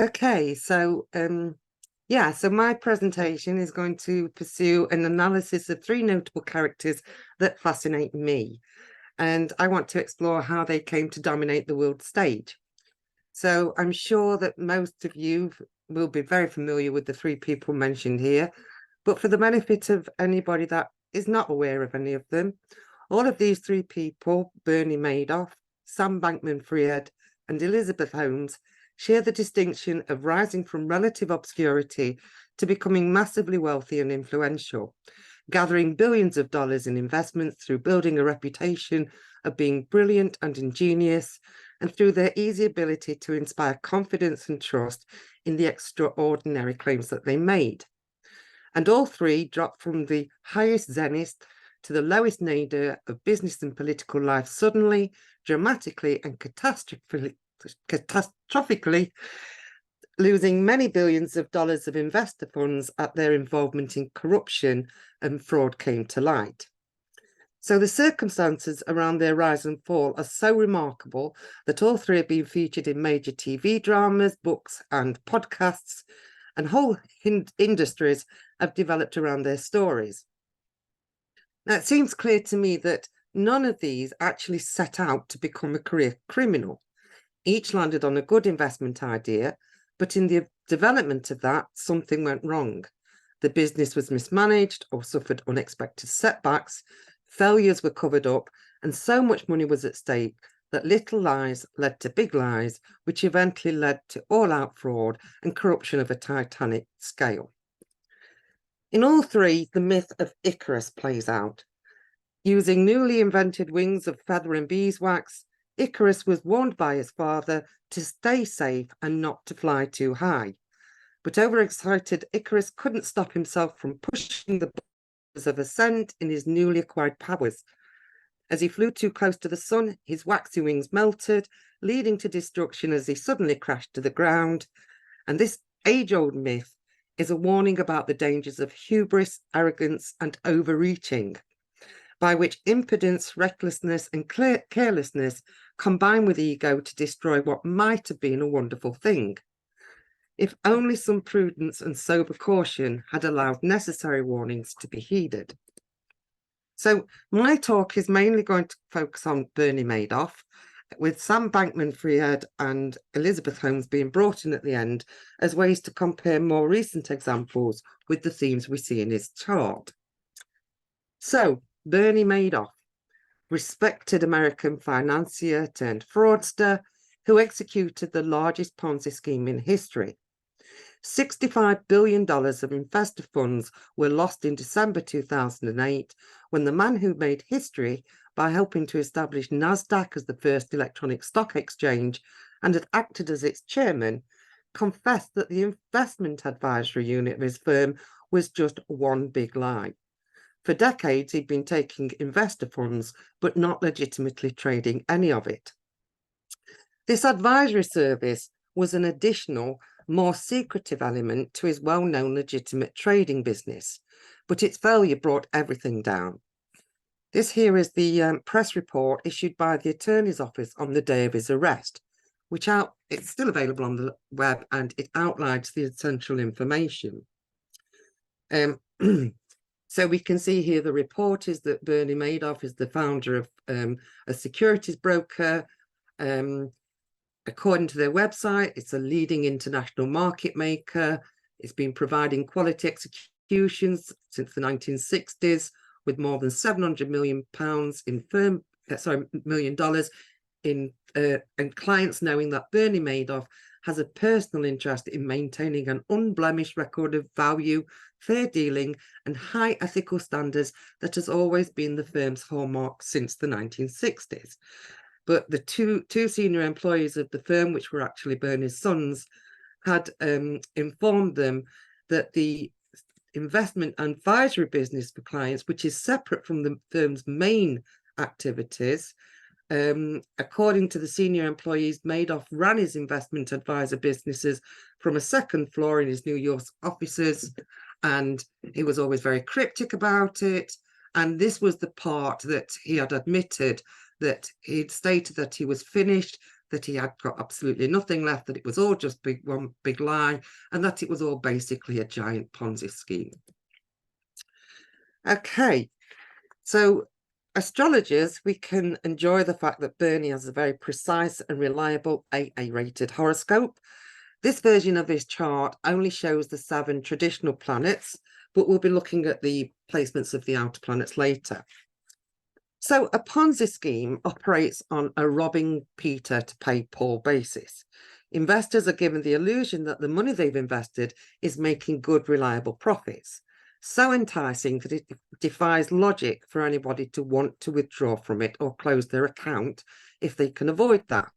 Okay, so so my presentation is going to pursue an analysis of three notable characters that fascinate me, and I want to explore how they came to dominate the world stage. So I'm sure that most of you will be very familiar with the three people mentioned here, but for the benefit of anybody that is not aware of any of them, all of these three people, Bernie Madoff, Sam Bankman-Fried, and Elizabeth Holmes, share the distinction of rising from relative obscurity to becoming massively wealthy and influential, gathering billions of dollars in investments through building a reputation of being brilliant and ingenious, and through their easy ability to inspire confidence and trust in the extraordinary claims that they made. And all three dropped from the highest zenith to the lowest nadir of business and political life suddenly, dramatically, and catastrophically, losing many billions of dollars of investor funds as their involvement in corruption and fraud came to light. So the circumstances around their rise and fall are so remarkable that all three have been featured in major TV dramas, books, and podcasts, and whole industries have developed around their stories. Now, it seems clear to me that none of these actually set out to become a career criminal. Each landed on a good investment idea, but in the development of that, something went wrong. The business was mismanaged or suffered unexpected setbacks, failures were covered up, and so much money was at stake that little lies led to big lies, which eventually led to all-out fraud and corruption of a titanic scale. In all three, the myth of Icarus plays out. Using newly invented wings of feather and beeswax, Icarus was warned by his father to stay safe and not to fly too high. But overexcited Icarus couldn't stop himself from pushing the borders of ascent in his newly acquired powers. As he flew too close to the sun, his waxy wings melted, leading to destruction as he suddenly crashed to the ground. And this age-old myth is a warning about the dangers of hubris, arrogance, and overreaching, by which impudence, recklessness, and carelessness combine with ego to destroy what might have been a wonderful thing. If only some prudence and sober caution had allowed necessary warnings to be heeded. So my talk is mainly going to focus on Bernie Madoff, with Sam Bankman-Fried and Elizabeth Holmes being brought in at the end as ways to compare more recent examples with the themes we see in his chart. So, Bernie Madoff, respected American financier turned fraudster who executed the largest Ponzi scheme in history. $65 billion of investor funds were lost in December 2008 when the man who made history by helping to establish NASDAQ as the first electronic stock exchange and had acted as its chairman confessed that the investment advisory unit of his firm was just one big lie. For decades, he'd been taking investor funds, but not legitimately trading any of it. This advisory service was an additional, more secretive element to his well-known legitimate trading business, but its failure brought everything down. This here is the press report issued by the attorney's office on the day of his arrest, it's still available on the web, and it outlines the essential information. So we can see here the report is that Bernie Madoff is the founder of a securities broker. According to their website, it's a leading international market maker. It's been providing quality executions since the 1960s, with more than $700 million million dollars in and clients knowing that Bernie Madoff has a personal interest in maintaining an unblemished record of value, fair dealing, and high ethical standards that has always been the firm's hallmark since the 1960s. But the two senior employees of the firm, which were actually Bernie's sons, had informed them that the investment advisory business for clients, which is separate from the firm's main activities, according to the senior employees, Madoff ran his investment advisor businesses from a second floor in his New York offices, and he was always very cryptic about it. And this was the part that he had admitted, that he'd stated that he was finished, that he had got absolutely nothing left, that it was all just one big lie, and that it was all basically a giant Ponzi scheme. Okay, so astrologers, we can enjoy the fact that Bernie has a very precise and reliable AA-rated horoscope. This version of his chart only shows the 7 traditional planets, but we'll be looking at the placements of the outer planets later. So a Ponzi scheme operates on a robbing Peter to pay Paul basis. Investors are given the illusion that the money they've invested is making good, reliable profits. So enticing that it defies logic for anybody to want to withdraw from it or close their account if they can avoid that.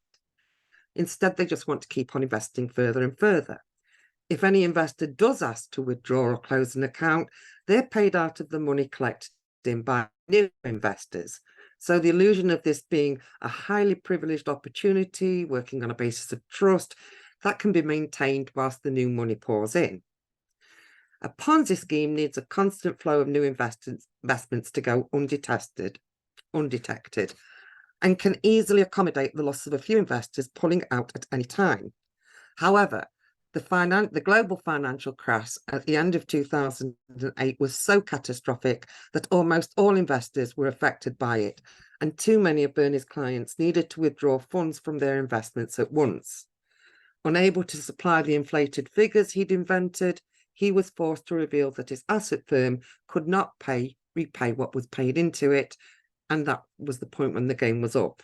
Instead, they just want to keep on investing further and further. If any investor does ask to withdraw or close an account, they're paid out of the money collected in by new investors. So the illusion of this being a highly privileged opportunity, working on a basis of trust, that can be maintained whilst the new money pours in. A Ponzi scheme needs a constant flow of new investments to go undetected, and can easily accommodate the loss of a few investors pulling out at any time. However, the global financial crash at the end of 2008 was so catastrophic that almost all investors were affected by it, and too many of Bernie's clients needed to withdraw funds from their investments at once. Unable to supply the inflated figures he'd invented, he was forced to reveal that his asset firm could not repay what was paid into it, and that was the point when the game was up.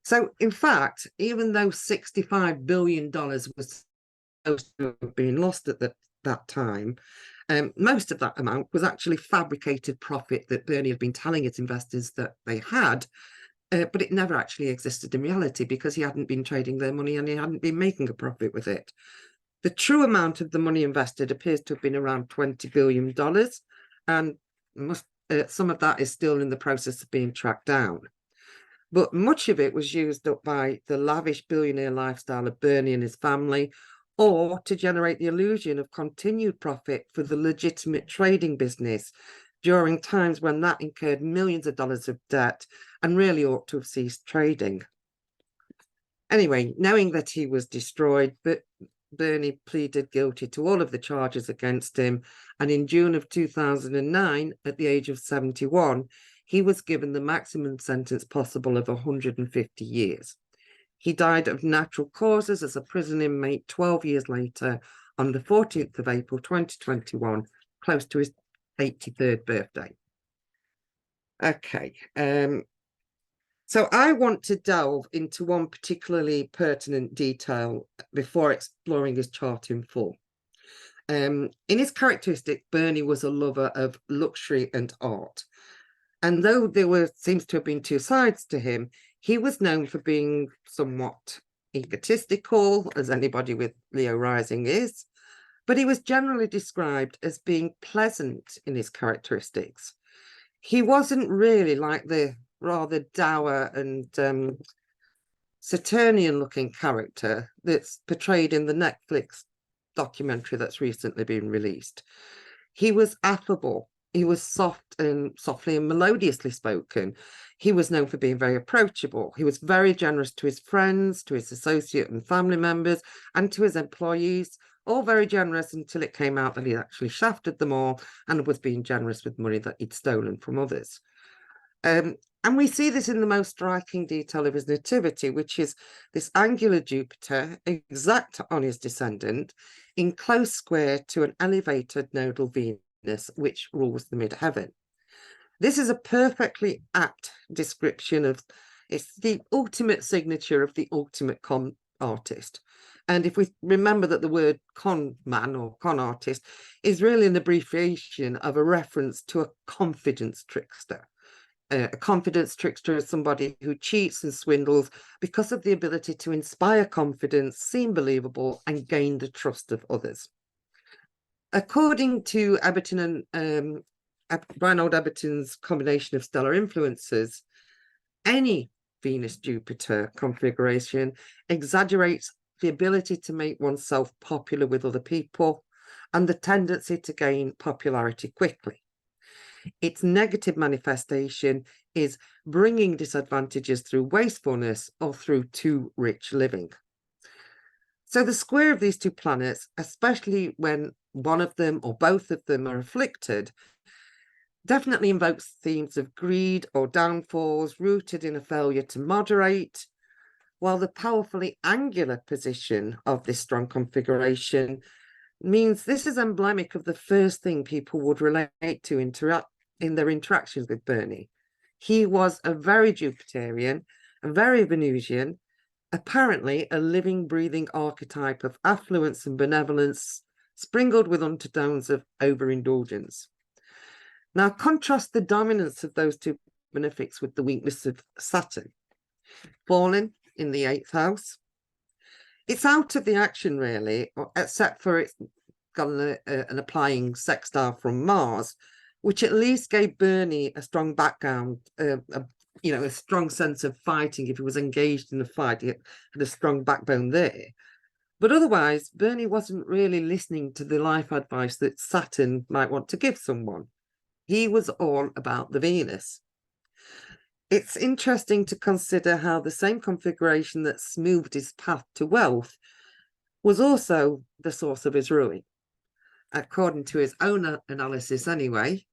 So, in fact, even though $65 billion was being lost at that time, most of that amount was actually fabricated profit that Bernie had been telling his investors that they had, but it never actually existed in reality because he hadn't been trading their money and he hadn't been making a profit with it. The true amount of the money invested appears to have been around $20 billion, and some of that is still in the process of being tracked down. But much of it was used up by the lavish billionaire lifestyle of Bernie and his family, or to generate the illusion of continued profit for the legitimate trading business during times when that incurred millions of dollars of debt and really ought to have ceased trading. Anyway, knowing that he was destroyed, but Bernie pleaded guilty to all of the charges against him, and in June of 2009, at the age of 71, he was given the maximum sentence possible of 150 years. He died of natural causes as a prison inmate 12 years later on the 14th of April 2021, close to his 83rd birthday. Okay, so I want to delve into one particularly pertinent detail before exploring his chart in full. In his characteristic, Bernie was a lover of luxury and art. And though there seems to have been two sides to him, he was known for being somewhat egotistical, as anybody with Leo rising is, but he was generally described as being pleasant in his characteristics. He wasn't really like the rather dour and Saturnian-looking character that's portrayed in the Netflix documentary that's recently been released. He was affable. He was softly and melodiously spoken. He was known for being very approachable. He was very generous to his friends, to his associate and family members, and to his employees, all very generous until it came out that he actually shafted them all and was being generous with money that he'd stolen from others. And we see this in the most striking detail of his nativity, which is this angular Jupiter, exact on his descendant, in close square to an elevated nodal Venus, which rules the midheaven. This is a perfectly apt description of, it's the ultimate signature of the ultimate con artist. And if we remember that the word con man or con artist is really an abbreviation of a reference to a confidence trickster. A confidence trickster is somebody who cheats and swindles because of the ability to inspire confidence, seem believable, and gain the trust of others. According to Eberton and Reinhold Eberton's combination of stellar influences, any Venus-Jupiter configuration exaggerates the ability to make oneself popular with other people and the tendency to gain popularity quickly. Its negative manifestation is bringing disadvantages through wastefulness or through too rich living. So the square of these two planets, especially when one of them or both of them are afflicted, definitely invokes themes of greed or downfalls rooted in a failure to moderate, while the powerfully angular position of this strong configuration means this is emblematic of the first thing people would relate to in their interactions with Bernie. He was a very Jupiterian, a very Venusian, apparently a living, breathing archetype of affluence and benevolence, sprinkled with undertones of overindulgence. Now, contrast the dominance of those two benefics with the weakness of Saturn, fallen in the 8th house. It's out of the action, really, except for it's got an applying sextile from Mars, which at least gave Bernie a strong background, a strong sense of fighting. If he was engaged in a fight, he had a strong backbone there. But otherwise, Bernie wasn't really listening to the life advice that Saturn might want to give someone. He was all about the Venus. It's interesting to consider how the same configuration that smoothed his path to wealth was also the source of his ruin. According to his own analysis anyway,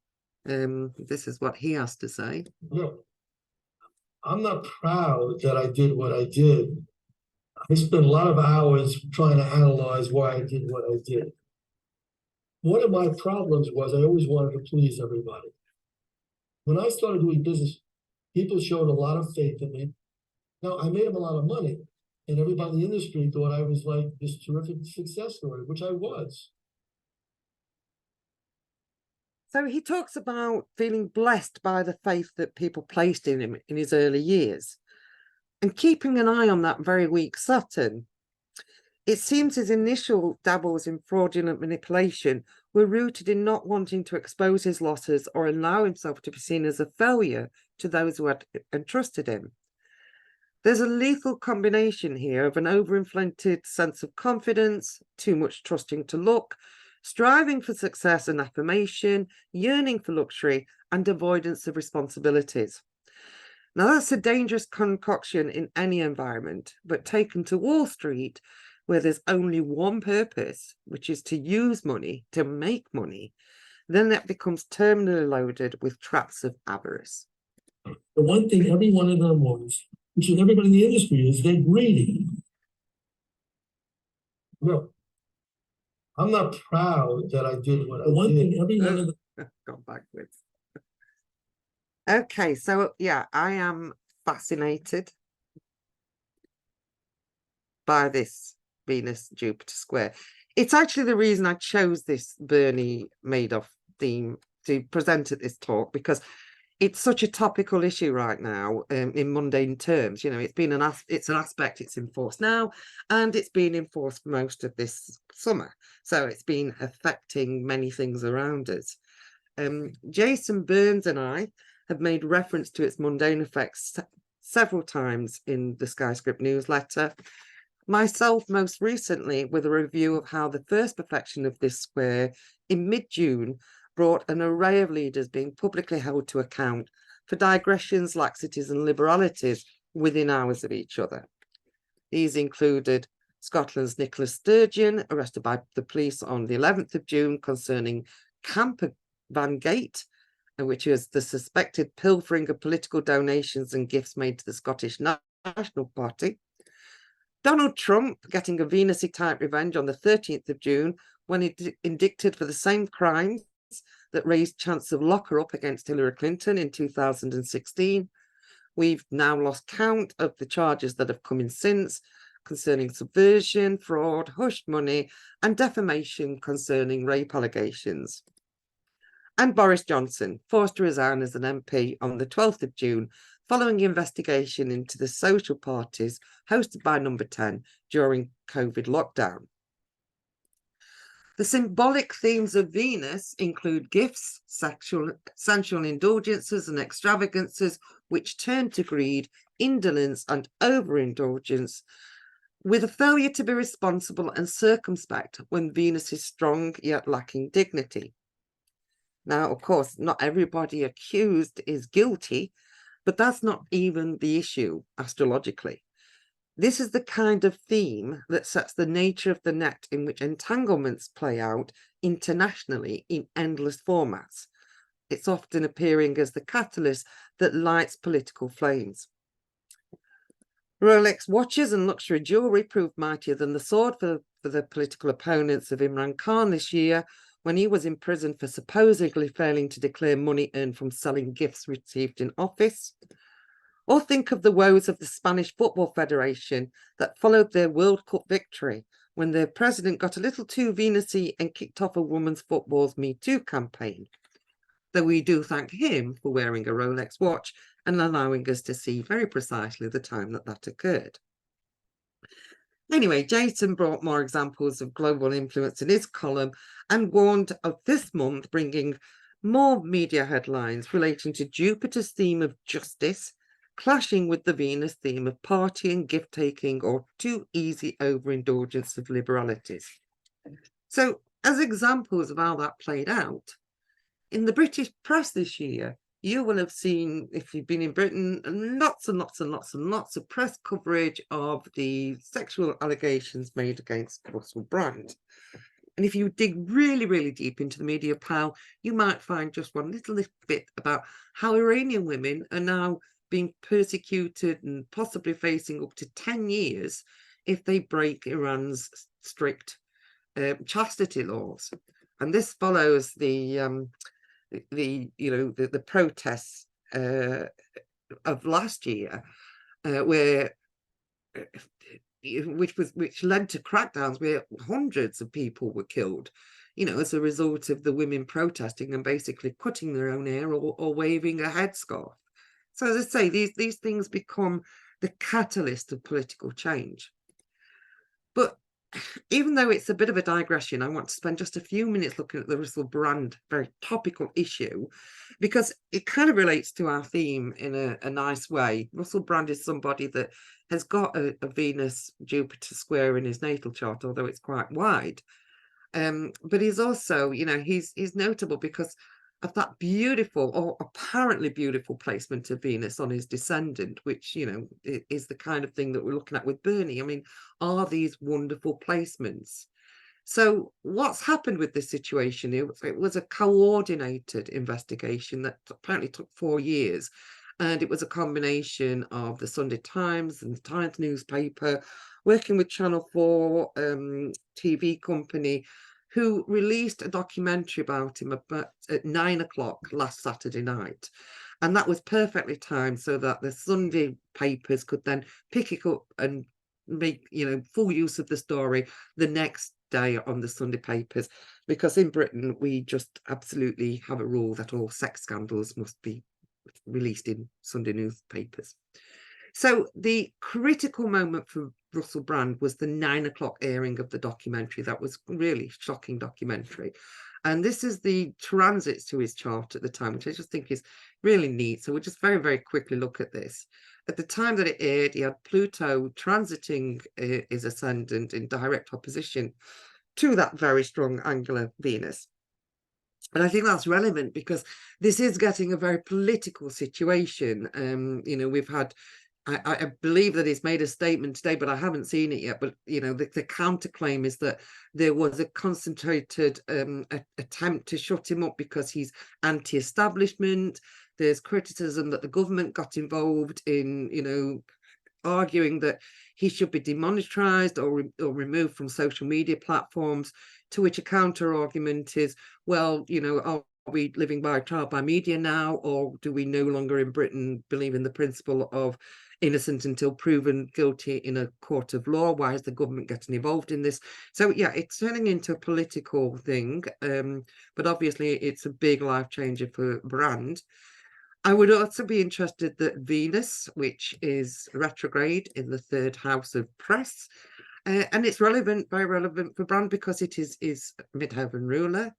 this is what he has to say. Look, I'm not proud that I did what I did. I spent a lot of hours trying to analyze why I did what I did. One of my problems was I always wanted to please everybody. When I started doing business, people showed a lot of faith in me. Now, I made them a lot of money, and everybody in the industry thought I was like this terrific success story, which I was. So he talks about feeling blessed by the faith that people placed in him in his early years and keeping an eye on that very weak Saturn. It seems his initial dabbles in fraudulent manipulation were rooted in not wanting to expose his losses or allow himself to be seen as a failure to those who had entrusted him. There's a lethal combination here of an overinflated sense of confidence, too much trusting to luck, striving for success and affirmation, yearning for luxury, and avoidance of responsibilities. Now, that's a dangerous concoction in any environment, but taken to Wall Street, where there's only one purpose, which is to use money to make money, then that becomes terminally loaded with traps of avarice. The one thing every one of them wants, which is everybody in the industry, is they're greedy. No, I'm not proud that I did what I did. One thing every one of them... Gone backwards. Okay, so yeah, I am fascinated by this Venus-Jupiter square. It's actually the reason I chose this Bernie Madoff theme to present at this talk, because it's such a topical issue right now, in mundane terms. You know, it's an aspect, it's enforced now, and it's been enforced for most of this summer. So it's been affecting many things around us. Jason Burns and I have made reference to its mundane effects several times in the Skyscript newsletter. Myself, most recently, with a review of how the first perfection of this square in mid-June brought an array of leaders being publicly held to account for digressions, laxities, and liberalities within hours of each other. These included Scotland's Nicola Sturgeon, arrested by the police on the 11th of June concerning Campervan Gate, which is the suspected pilfering of political donations and gifts made to the Scottish National Party. Donald Trump getting a Venus-y type revenge on the 13th of June when he indicted for the same crimes that raised chance of lock-her-up against Hillary Clinton in 2016. We've now lost count of the charges that have come in since concerning subversion, fraud, hushed money, and defamation concerning rape allegations. And Boris Johnson, forced to resign as an MP on the 12th of June, following investigation into the social parties hosted by Number 10 during COVID lockdown. The symbolic themes of Venus include gifts, sensual indulgences and extravagances, which turn to greed, indolence and overindulgence, with a failure to be responsible and circumspect when Venus is strong yet lacking dignity. Now, of course, not everybody accused is guilty, but that's not even the issue astrologically. This is the kind of theme that sets the nature of the net in which entanglements play out internationally in endless formats. It's often appearing as the catalyst that lights political flames. Rolex watches and luxury jewellery proved mightier than the sword for the political opponents of Imran Khan this year, when he was in prison for supposedly failing to declare money earned from selling gifts received in office. Or think of the woes of the Spanish Football Federation that followed their World Cup victory, when their president got a little too Venus-y and kicked off a women's football's Me Too campaign. Though we do thank him for wearing a Rolex watch and allowing us to see very precisely the time that occurred. Anyway, Jason brought more examples of global influence in his column and warned of this month bringing more media headlines relating to Jupiter's theme of justice, clashing with the Venus theme of partying, gift-taking, or too easy overindulgence of liberalities. So, as examples of how that played out, in the British press this year, you will have seen, if you've been in Britain, lots and lots and lots and lots of press coverage of the sexual allegations made against Russell Brand. And if you dig really, really deep into the media pile, you might find just one little bit about how Iranian women are now being persecuted and possibly facing up to 10 years if they break Iran's strict chastity laws. And this follows the protests of last year, which led to crackdowns where hundreds of people were killed, as a result of the women protesting and basically cutting their own hair or waving a headscarf. So as I say, these things become the catalyst of political change. But even though it's a bit of a digression, I want to spend just a few minutes looking at the Russell Brand very topical issue, because it kind of relates to our theme in a nice way. Russell Brand is somebody that has got a Venus-Jupiter square in his natal chart, although it's quite wide. But he's also, he's notable because of that beautiful or apparently beautiful placement of Venus on his descendant, which, is the kind of thing that we're looking at with Bernie. I mean, are these wonderful placements? So what's happened with this situation? It was a coordinated investigation that apparently took 4 years. And it was a combination of the Sunday Times and the Times newspaper, working with Channel 4 TV company, who released a documentary about him at 9 o'clock last Saturday night. And that was perfectly timed so that the Sunday papers could then pick it up and make, full use of the story the next day on the Sunday papers. Because in Britain, we just absolutely have a rule that all sex scandals must be released in Sunday newspapers. So the critical moment for Russell Brand was the 9 o'clock airing of the documentary. That was really shocking documentary. And this is the transits to his chart at the time, which I just think is really neat. So we'll just very, very quickly look at this. At the time that it aired, he had Pluto transiting his ascendant in direct opposition to that very strong angular Venus. And I think that's relevant because this is getting a very political situation. We've had, I believe that he's made a statement today, but I haven't seen it yet. But, the counterclaim is that there was a concentrated attempt to shut him up because he's anti-establishment. There's criticism that the government got involved in, arguing that he should be demonetized or removed from social media platforms, to which a counter argument is, well, are we living by trial by media now, or do we no longer in Britain believe in the principle of innocent until proven guilty in a court of law? Why is the government getting involved in this? So yeah, it's turning into a political thing, but obviously it's a big life changer for Brand. I would also be interested that Venus, which is retrograde in the 3rd house of press, and it's relevant, very relevant for Brand because it is midheaven ruler,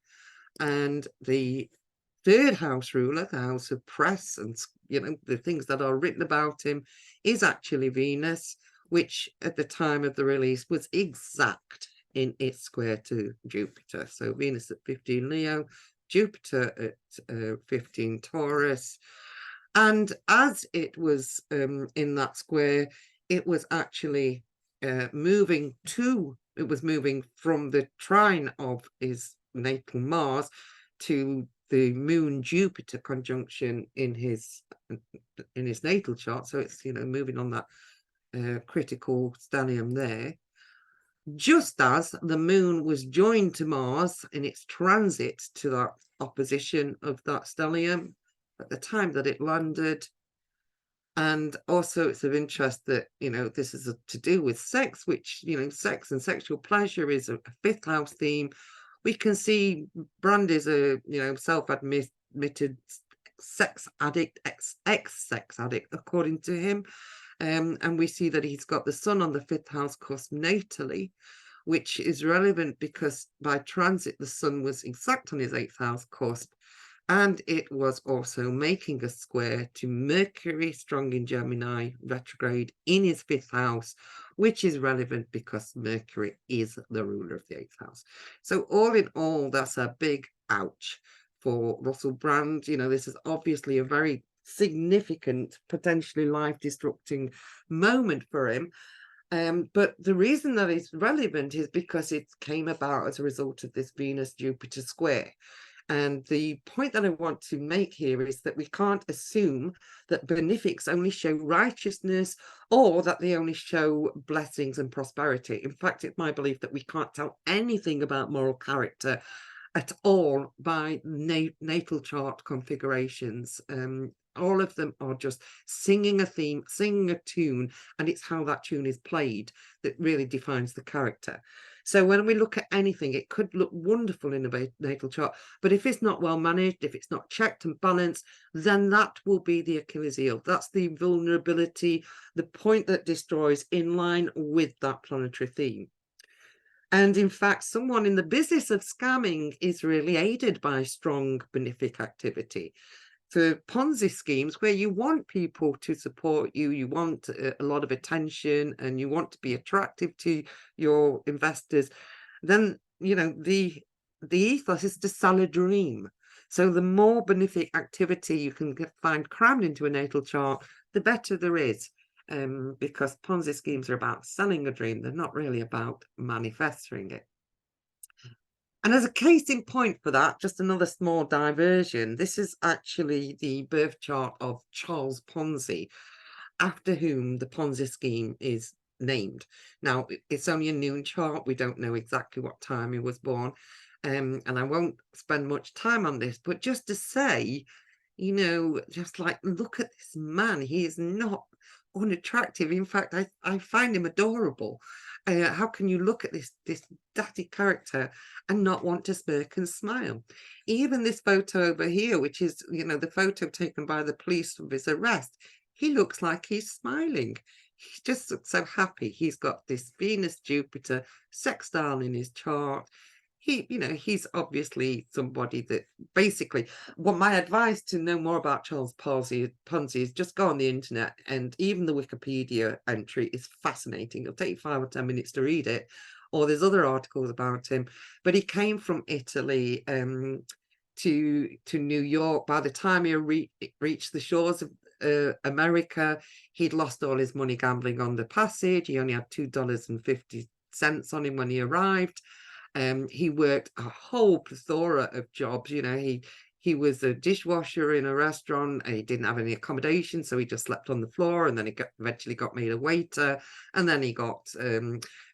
and the 3rd house ruler, the house of press and the things that are written about him, is actually Venus, which at the time of the release was exact in its square to Jupiter. So Venus at 15 Leo, Jupiter at 15 Taurus. And as it was in that square, it was actually moving from the trine of his natal Mars to the Moon Jupiter conjunction in his natal chart. So it's, moving on that critical stellium there. Just as the moon was joined to Mars in its transit to that opposition of that stellium at the time that it landed. And also it's of interest that, this is to do with sex, which, sex and sexual pleasure is a fifth house theme. We can see Brand is a, self-admitted sex addict, ex-sex addict, according to him. And we see that he's got the sun on the fifth house cusp natally, which is relevant because by transit, the sun was exact on his eighth house cusp. And it was also making a square to Mercury, strong in Gemini, retrograde in his fifth house, which is relevant because Mercury is the ruler of the eighth house. So all in all, that's a big ouch for Russell Brand. This is obviously a very significant, potentially life-destructing moment for him. But the reason that it's relevant is because it came about as a result of this Venus-Jupiter square. And the point that I want to make here is that we can't assume that benefics only show righteousness or that they only show blessings and prosperity. In fact, it's my belief that we can't tell anything about moral character at all by natal chart configurations. All of them are just singing a theme, singing a tune, and it's how that tune is played that really defines the character. So when we look at anything, it could look wonderful in a natal chart, but if it's not well managed, if it's not checked and balanced, then that will be the Achilles heel. That's the vulnerability, the point that destroys in line with that planetary theme. And in fact, someone in the business of scamming is really aided by strong benefic activity. For Ponzi schemes, where you want people to support you, you want a lot of attention, and you want to be attractive to your investors, then, the ethos is to sell a dream. So the more benefic activity you can find crammed into a natal chart, the better there is. Because Ponzi schemes are about selling a dream. They're not really about manifesting it. And as a case in point for that, just another small diversion, this is actually the birth chart of Charles Ponzi, after whom the Ponzi scheme is named. Now, it's only a noon chart. We don't know exactly what time he was born. And I won't spend much time on this, but just to say, just like, look at this man. He is not unattractive. In fact, I find him adorable. How can you look at this datty character and not want to smirk and smile? Even this photo over here, which is, the photo taken by the police of his arrest, he looks like he's smiling. He just looks so happy. He's got this Venus-Jupiter sextile in his chart. He's obviously somebody that basically, my advice to know more about Charles Ponzi is just go on the internet, and even the Wikipedia entry is fascinating. It'll take you 5 or 10 minutes to read it, or there's other articles about him. But he came from Italy to New York. By the time he reached the shores of America, he'd lost all his money gambling on the passage. He only had $2.50 on him when he arrived. He worked a whole plethora of jobs. He was a dishwasher in a restaurant, and he didn't have any accommodation, so he just slept on the floor, and then he eventually got made a waiter, and then he got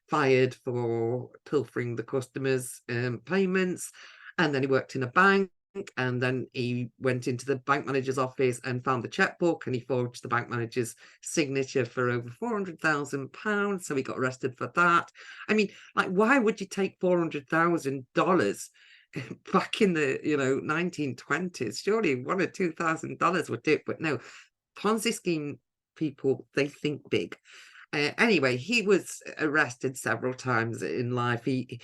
fired for pilfering the customers' payments, and then he worked in a bank, and then he went into the bank manager's office and found the checkbook, and he forged the bank manager's signature for over £400,000. So he got arrested for that. I mean, like, why would you take $400,000 back in the 1920s? Surely $1,000 or $2,000 would do it, but no. Ponzi scheme people, they think big. Anyway, he was arrested several times in life. He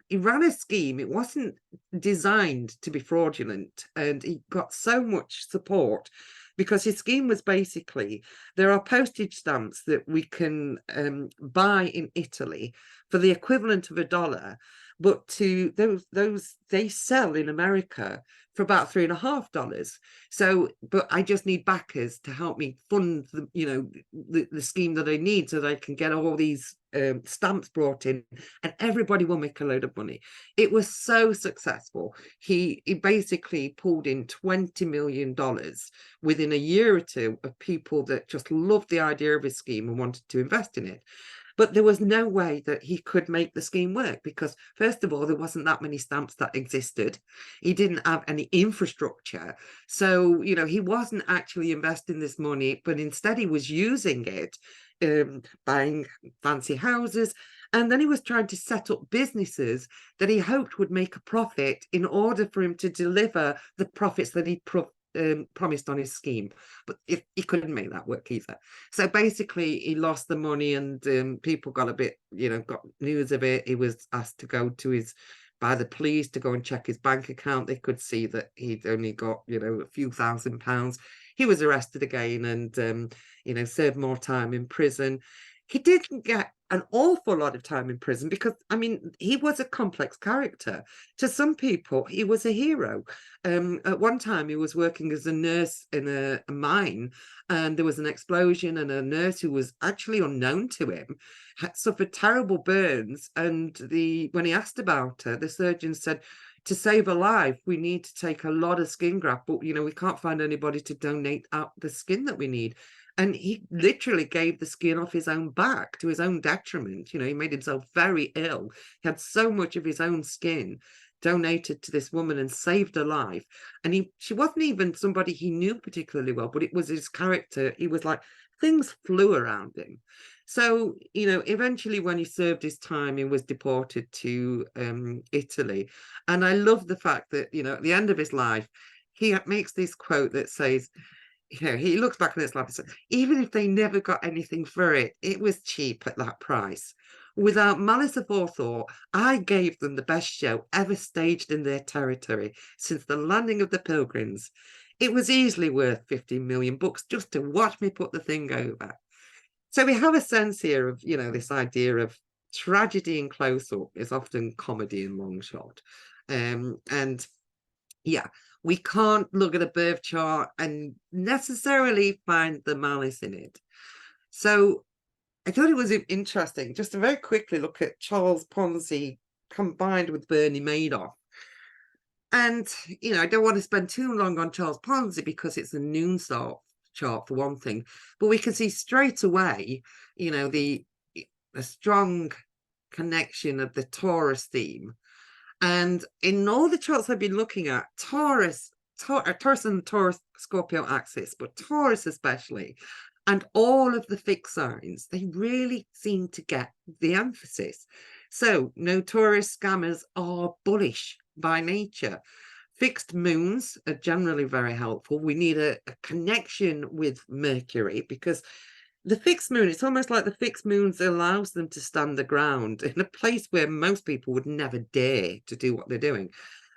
ran a scheme. It wasn't designed to be fraudulent, and he got so much support because his scheme was basically, there are postage stamps that we can buy in Italy for the equivalent of $1, but to those they sell in America for about $3.50. So, but I just need backers to help me fund the scheme that I need, so that I can get all these stamps brought in, and everybody will make a load of money. It was so successful. He basically pulled in $20 million within a year or two of people that just loved the idea of his scheme and wanted to invest in it. But there was no way that he could make the scheme work, because first of all, there wasn't that many stamps that existed. He didn't have any infrastructure. So, he wasn't actually investing this money, but instead he was using it, buying fancy houses. And then he was trying to set up businesses that he hoped would make a profit in order for him to deliver the profits that he promised on his scheme. But he couldn't make that work either. So basically he lost the money, and people got a bit, got news of it. He was asked to go by the police to go and check his bank account. They could see that he'd only got, a few £1,000s. He was arrested again and, served more time in prison. He didn't get an awful lot of time in prison because, he was a complex character. To some people, he was a hero. At one time, he was working as a nurse in a mine, and there was an explosion, and a nurse who was actually unknown to him had suffered terrible burns. And when he asked about her, the surgeon said, to save a life, we need to take a lot of skin graft, but, we can't find anybody to donate out the skin that we need. And he literally gave the skin off his own back to his own detriment. He made himself very ill. He had so much of his own skin donated to this woman and saved her life. And she wasn't even somebody he knew particularly well, but it was his character. He was like, things flew around him. So, eventually when he served his time, he was deported to Italy. And I love the fact that, at the end of his life, he makes this quote that says, he looks back on his life and says, even if they never got anything for it, it was cheap at that price. Without malice aforethought, I gave them the best show ever staged in their territory since the landing of the Pilgrims. It was easily worth 15 million bucks just to watch me put the thing over. So we have a sense here of, this idea of tragedy in close-up is often comedy in long shot. And yeah, we can't look at a birth chart and necessarily find the malice in it. So I thought it was interesting just to very quickly look at Charles Ponzi combined with Bernie Madoff. And, I don't want to spend too long on Charles Ponzi because it's a noon chart for one thing, but we can see straight away, the strong connection of the Taurus theme. And in all the charts I've been looking at, Taurus and Taurus Scorpio axis, but Taurus especially, and all of the fixed signs, they really seem to get the emphasis. So notorious scammers are bullish by nature. Fixed moons are generally very helpful. We need a connection with Mercury, because the fixed moon, it's almost like the fixed moons allows them to stand the ground in a place where most people would never dare to do what they're doing.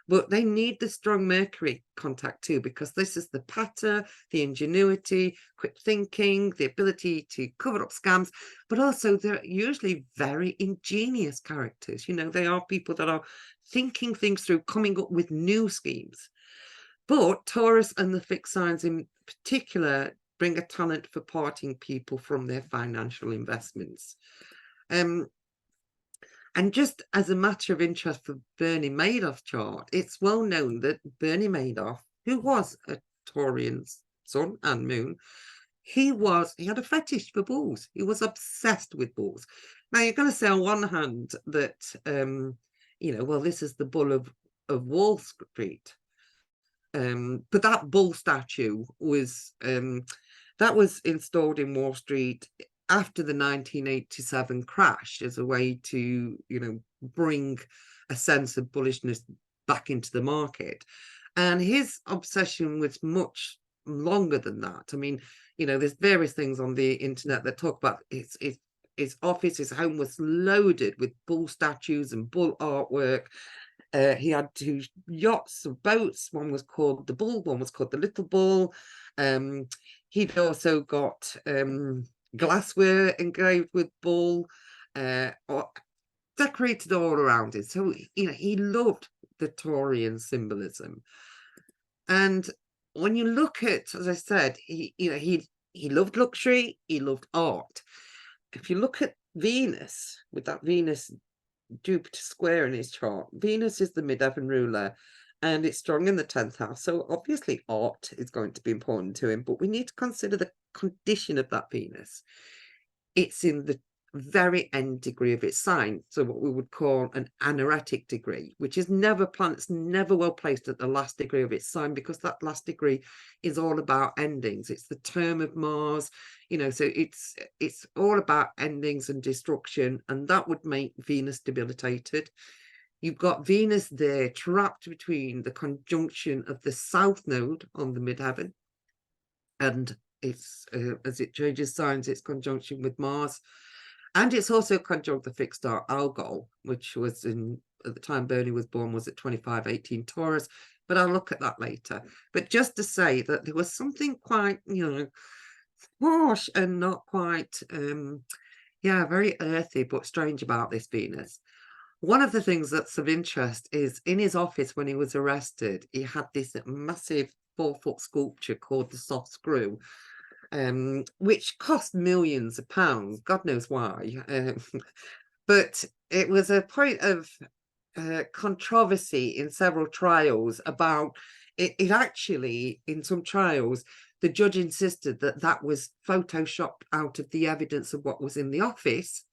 But they need the strong Mercury contact too, because this is the patter, the ingenuity, quick thinking, the ability to cover up scams, but also they're usually very ingenious characters. They are people that are thinking things through, coming up with new schemes. But Taurus and the fixed signs in particular bring a talent for parting people from their financial investments. And just as a matter of interest for Bernie Madoff's chart, it's well known that Bernie Madoff, who was a Taurian sun and moon, he had a fetish for bulls. He was obsessed with bulls. Now, you're going to say on one hand that, well, this is the bull of Wall Street. But that bull statue was installed in Wall Street after the 1987 crash as a way to, bring a sense of bullishness back into the market. And his obsession was much longer than that. There's various things on the internet that talk about his office, his home was loaded with bull statues and bull artwork. He had 2 yachts or boats. One was called the Bull, one was called the Little Bull. He'd also got glassware engraved with bull, decorated all around it. So, you know, he loved Victorian symbolism. And when you look at, as I said, he loved luxury, he loved art. If you look at Venus, with that Venus Jupiter square in his chart, Venus is the midheaven ruler and it's strong in the 10th house. So obviously art is going to be important to him, but we need to consider the condition of that Venus. It's in the very end degree of its sign, so what we would call an anaretic degree, which is never planet's never well placed at the last degree of its sign, because that last degree is all about endings. It's the term of Mars, you know, so it's all about endings and destruction, and that would make Venus debilitated. You've got Venus there trapped between the conjunction of the south node on the midheaven, and it's as it changes signs, its conjunction with Mars. And it's also conjunct the fixed star Algol, which was at the time Bernie was born, was at 2518 Taurus. But I'll look at that later. But just to say that there was something quite, you know, harsh and not quite, very earthy, but strange about this Venus. One of the things that's of interest is in his office when he was arrested, he had this massive 4-foot sculpture called the Soft Screw, which cost millions of pounds, God knows why. But it was a point of controversy in several trials about it. It actually, in some trials, the judge insisted that that was photoshopped out of the evidence of what was in the office,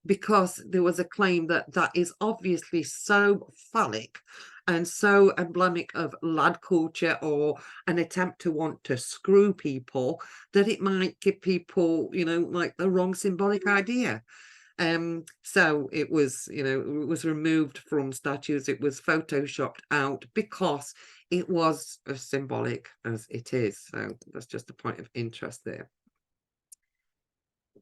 because there was a claim that that is obviously so phallic and so emblematic of lad culture, or an attempt to want to screw people, that it might give people, you know, like the wrong symbolic idea. So it was, you know, it was removed from statues. It was photoshopped out because it was as symbolic as it is. So that's just a point of interest there.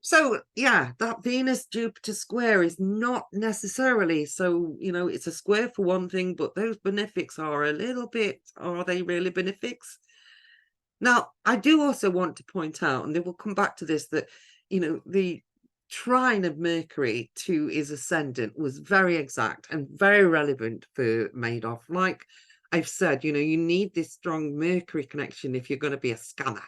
So yeah, that Venus Jupiter square is not necessarily, so, you know, it's a square for one thing, but those benefics are a little bit, are they really benefics? Now, I do also want to point out, and then we'll come back to this, that, you know, the trine of Mercury to his ascendant was very exact and very relevant for Madoff. Like I've said, you know, you need this strong Mercury connection if you're going to be a scammer.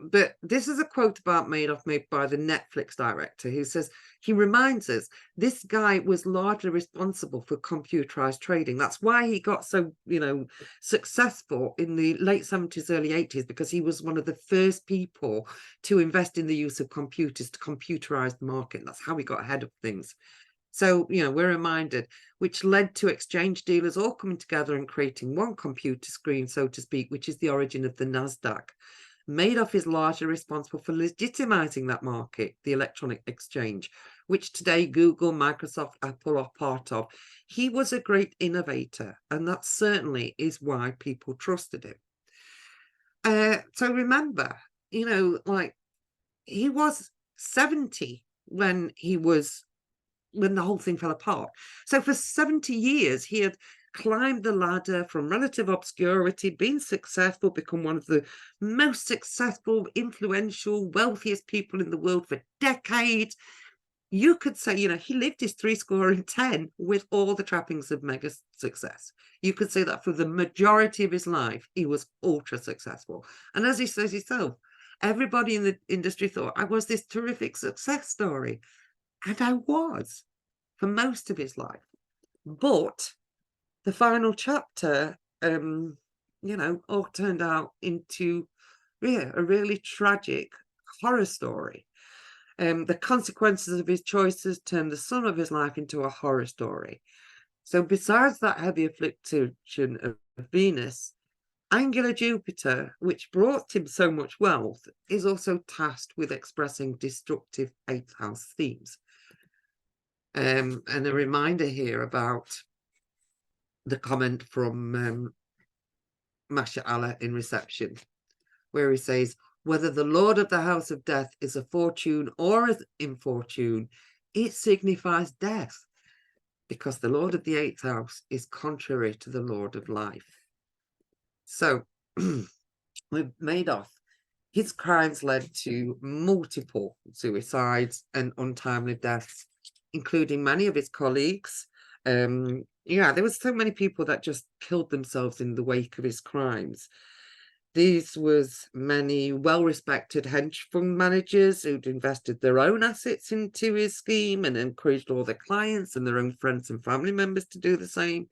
But this is a quote about Madoff made by the Netflix director, who says, he reminds us, this guy was largely responsible for computerized trading. That's why he got so, you know, successful in the late 70s, early 80s, because he was one of the first people to invest in the use of computers to computerize the market. That's how he got ahead of things. So, you know, we're reminded, which led to exchange dealers all coming together and creating one computer screen, so to speak, which is the origin of the NASDAQ. Madoff is largely responsible for legitimizing that market, the electronic exchange, which today Google, Microsoft, Apple are part of. He was a great innovator, and that certainly is why people trusted him. So remember, you know, like, he was 70 when the whole thing fell apart. So for 70 years, he had climbed the ladder from relative obscurity, been successful, become one of the most successful, influential, wealthiest people in the world for decades. You could say, you know, he lived his 70 with all the trappings of mega success. You could say that for the majority of his life, he was ultra successful. And as he says himself, everybody in the industry thought I was this terrific success story. And I was for most of his life. But the final chapter, you know, all turned out into a really tragic horror story. The consequences of his choices turned the sum of his life into a horror story. So besides that heavy affliction of Venus, angular Jupiter, which brought him so much wealth, is also tasked with expressing destructive 8th house themes. And a reminder here about the comment from Masha Allah in Reception, where he says, whether the Lord of the House of Death is a fortune or an infortune, it signifies death. because the Lord of the 8th house is contrary to the Lord of life. So with Madoff, his crimes led to multiple suicides and untimely deaths, including many of his colleagues. Yeah, there was so many people that just killed themselves in the wake of his crimes. These was many well-respected hedge fund managers who'd invested their own assets into his scheme and encouraged all their clients and their own friends and family members to do the same.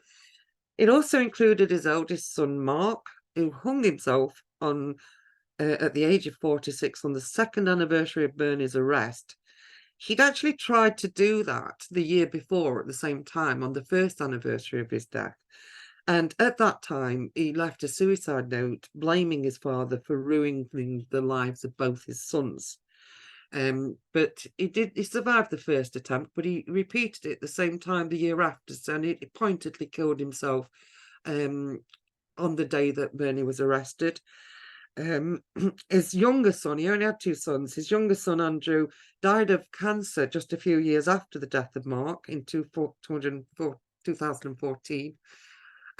It also included his eldest son, Mark, who hung himself on at the age of 46 on the 2nd anniversary of Bernie's arrest. He'd actually tried to do that the year before at the same time on the 1st anniversary of his death. And at that time, he left a suicide note blaming his father for ruining the lives of both his sons. But he survived the first attempt, but he repeated it the same time the year after, and he pointedly killed himself on the day that Bernie was arrested. His younger son, he only had 2 sons, his younger son Andrew died of cancer just a few years after the death of Mark in 2014.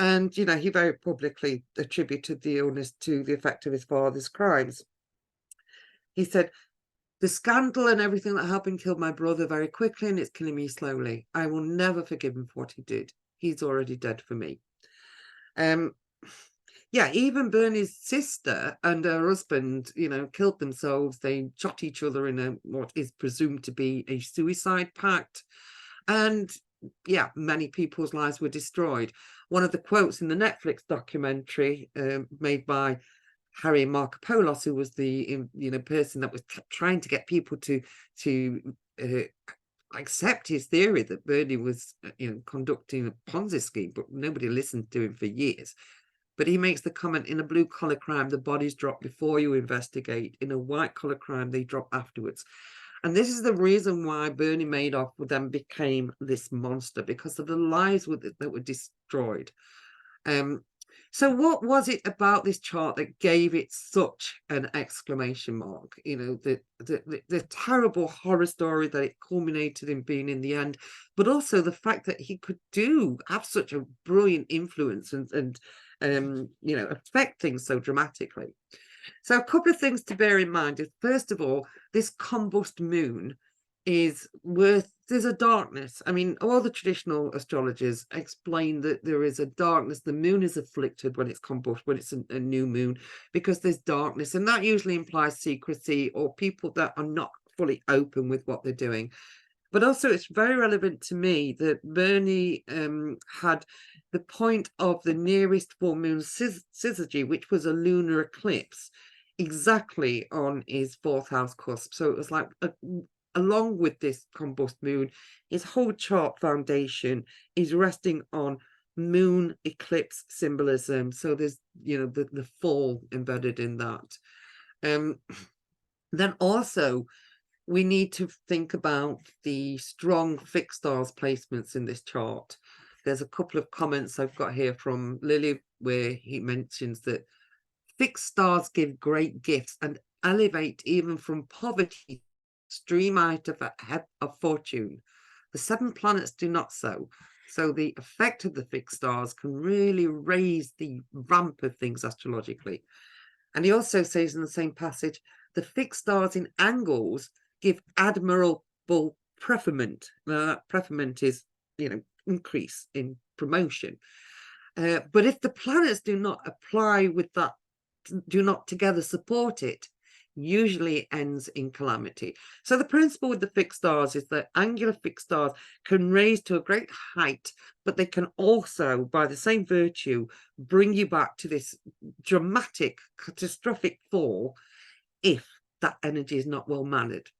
And, you know, he very publicly attributed the illness to the effect of his father's crimes. He said, "The scandal and everything that happened killed my brother very quickly, and it's killing me slowly. I will never forgive him for what he did. He's already dead for me." Yeah, even Bernie's sister and her husband, you know, killed themselves. They shot each other in what is presumed to be a suicide pact. And yeah, many people's lives were destroyed. One of the quotes in the Netflix documentary made by Harry Markopoulos, who was the person that was trying to get people to accept his theory that Bernie was conducting a Ponzi scheme, but nobody listened to him for years. But he makes the comment, in a blue-collar crime, the bodies drop before you investigate. In a white-collar crime, they drop afterwards. And this is the reason why Bernie Madoff then became this monster, because of the lives that were destroyed. So what was it about this chart that gave it such an exclamation mark? You know, the terrible horror story that it culminated in being in the end, but also the fact that he could have such a brilliant influence and affect things so dramatically. So a couple of things to bear in mind is, first of all, this combust moon there's a darkness. I mean, all the traditional astrologers explain that there is a darkness. The moon is afflicted when it's combust, when it's a new moon, because there's darkness. And that usually implies secrecy or people that are not fully open with what they're doing. But also it's very relevant to me that Bernie had the point of the nearest full moon syzygy, which was a lunar eclipse, exactly on his 4th house cusp. So it was like along with this combust moon, his whole chart foundation is resting on moon eclipse symbolism. So there's, the fall embedded in that. Then also, we need to think about the strong fixed stars placements in this chart. There's a couple of comments I've got here from Lily, where he mentions that fixed stars give great gifts and elevate even from poverty, stream out of fortune. The 7 planets do not so. So the effect of the fixed stars can really raise the ramp of things astrologically. And he also says in the same passage, the fixed stars in angles give admirable preferment. Now, that preferment is, increase in promotion. But if the planets do not apply with that, do not together support it, usually it ends in calamity. So the principle with the fixed stars is that angular fixed stars can raise to a great height, but they can also, by the same virtue, bring you back to this dramatic, catastrophic fall if that energy is not well managed.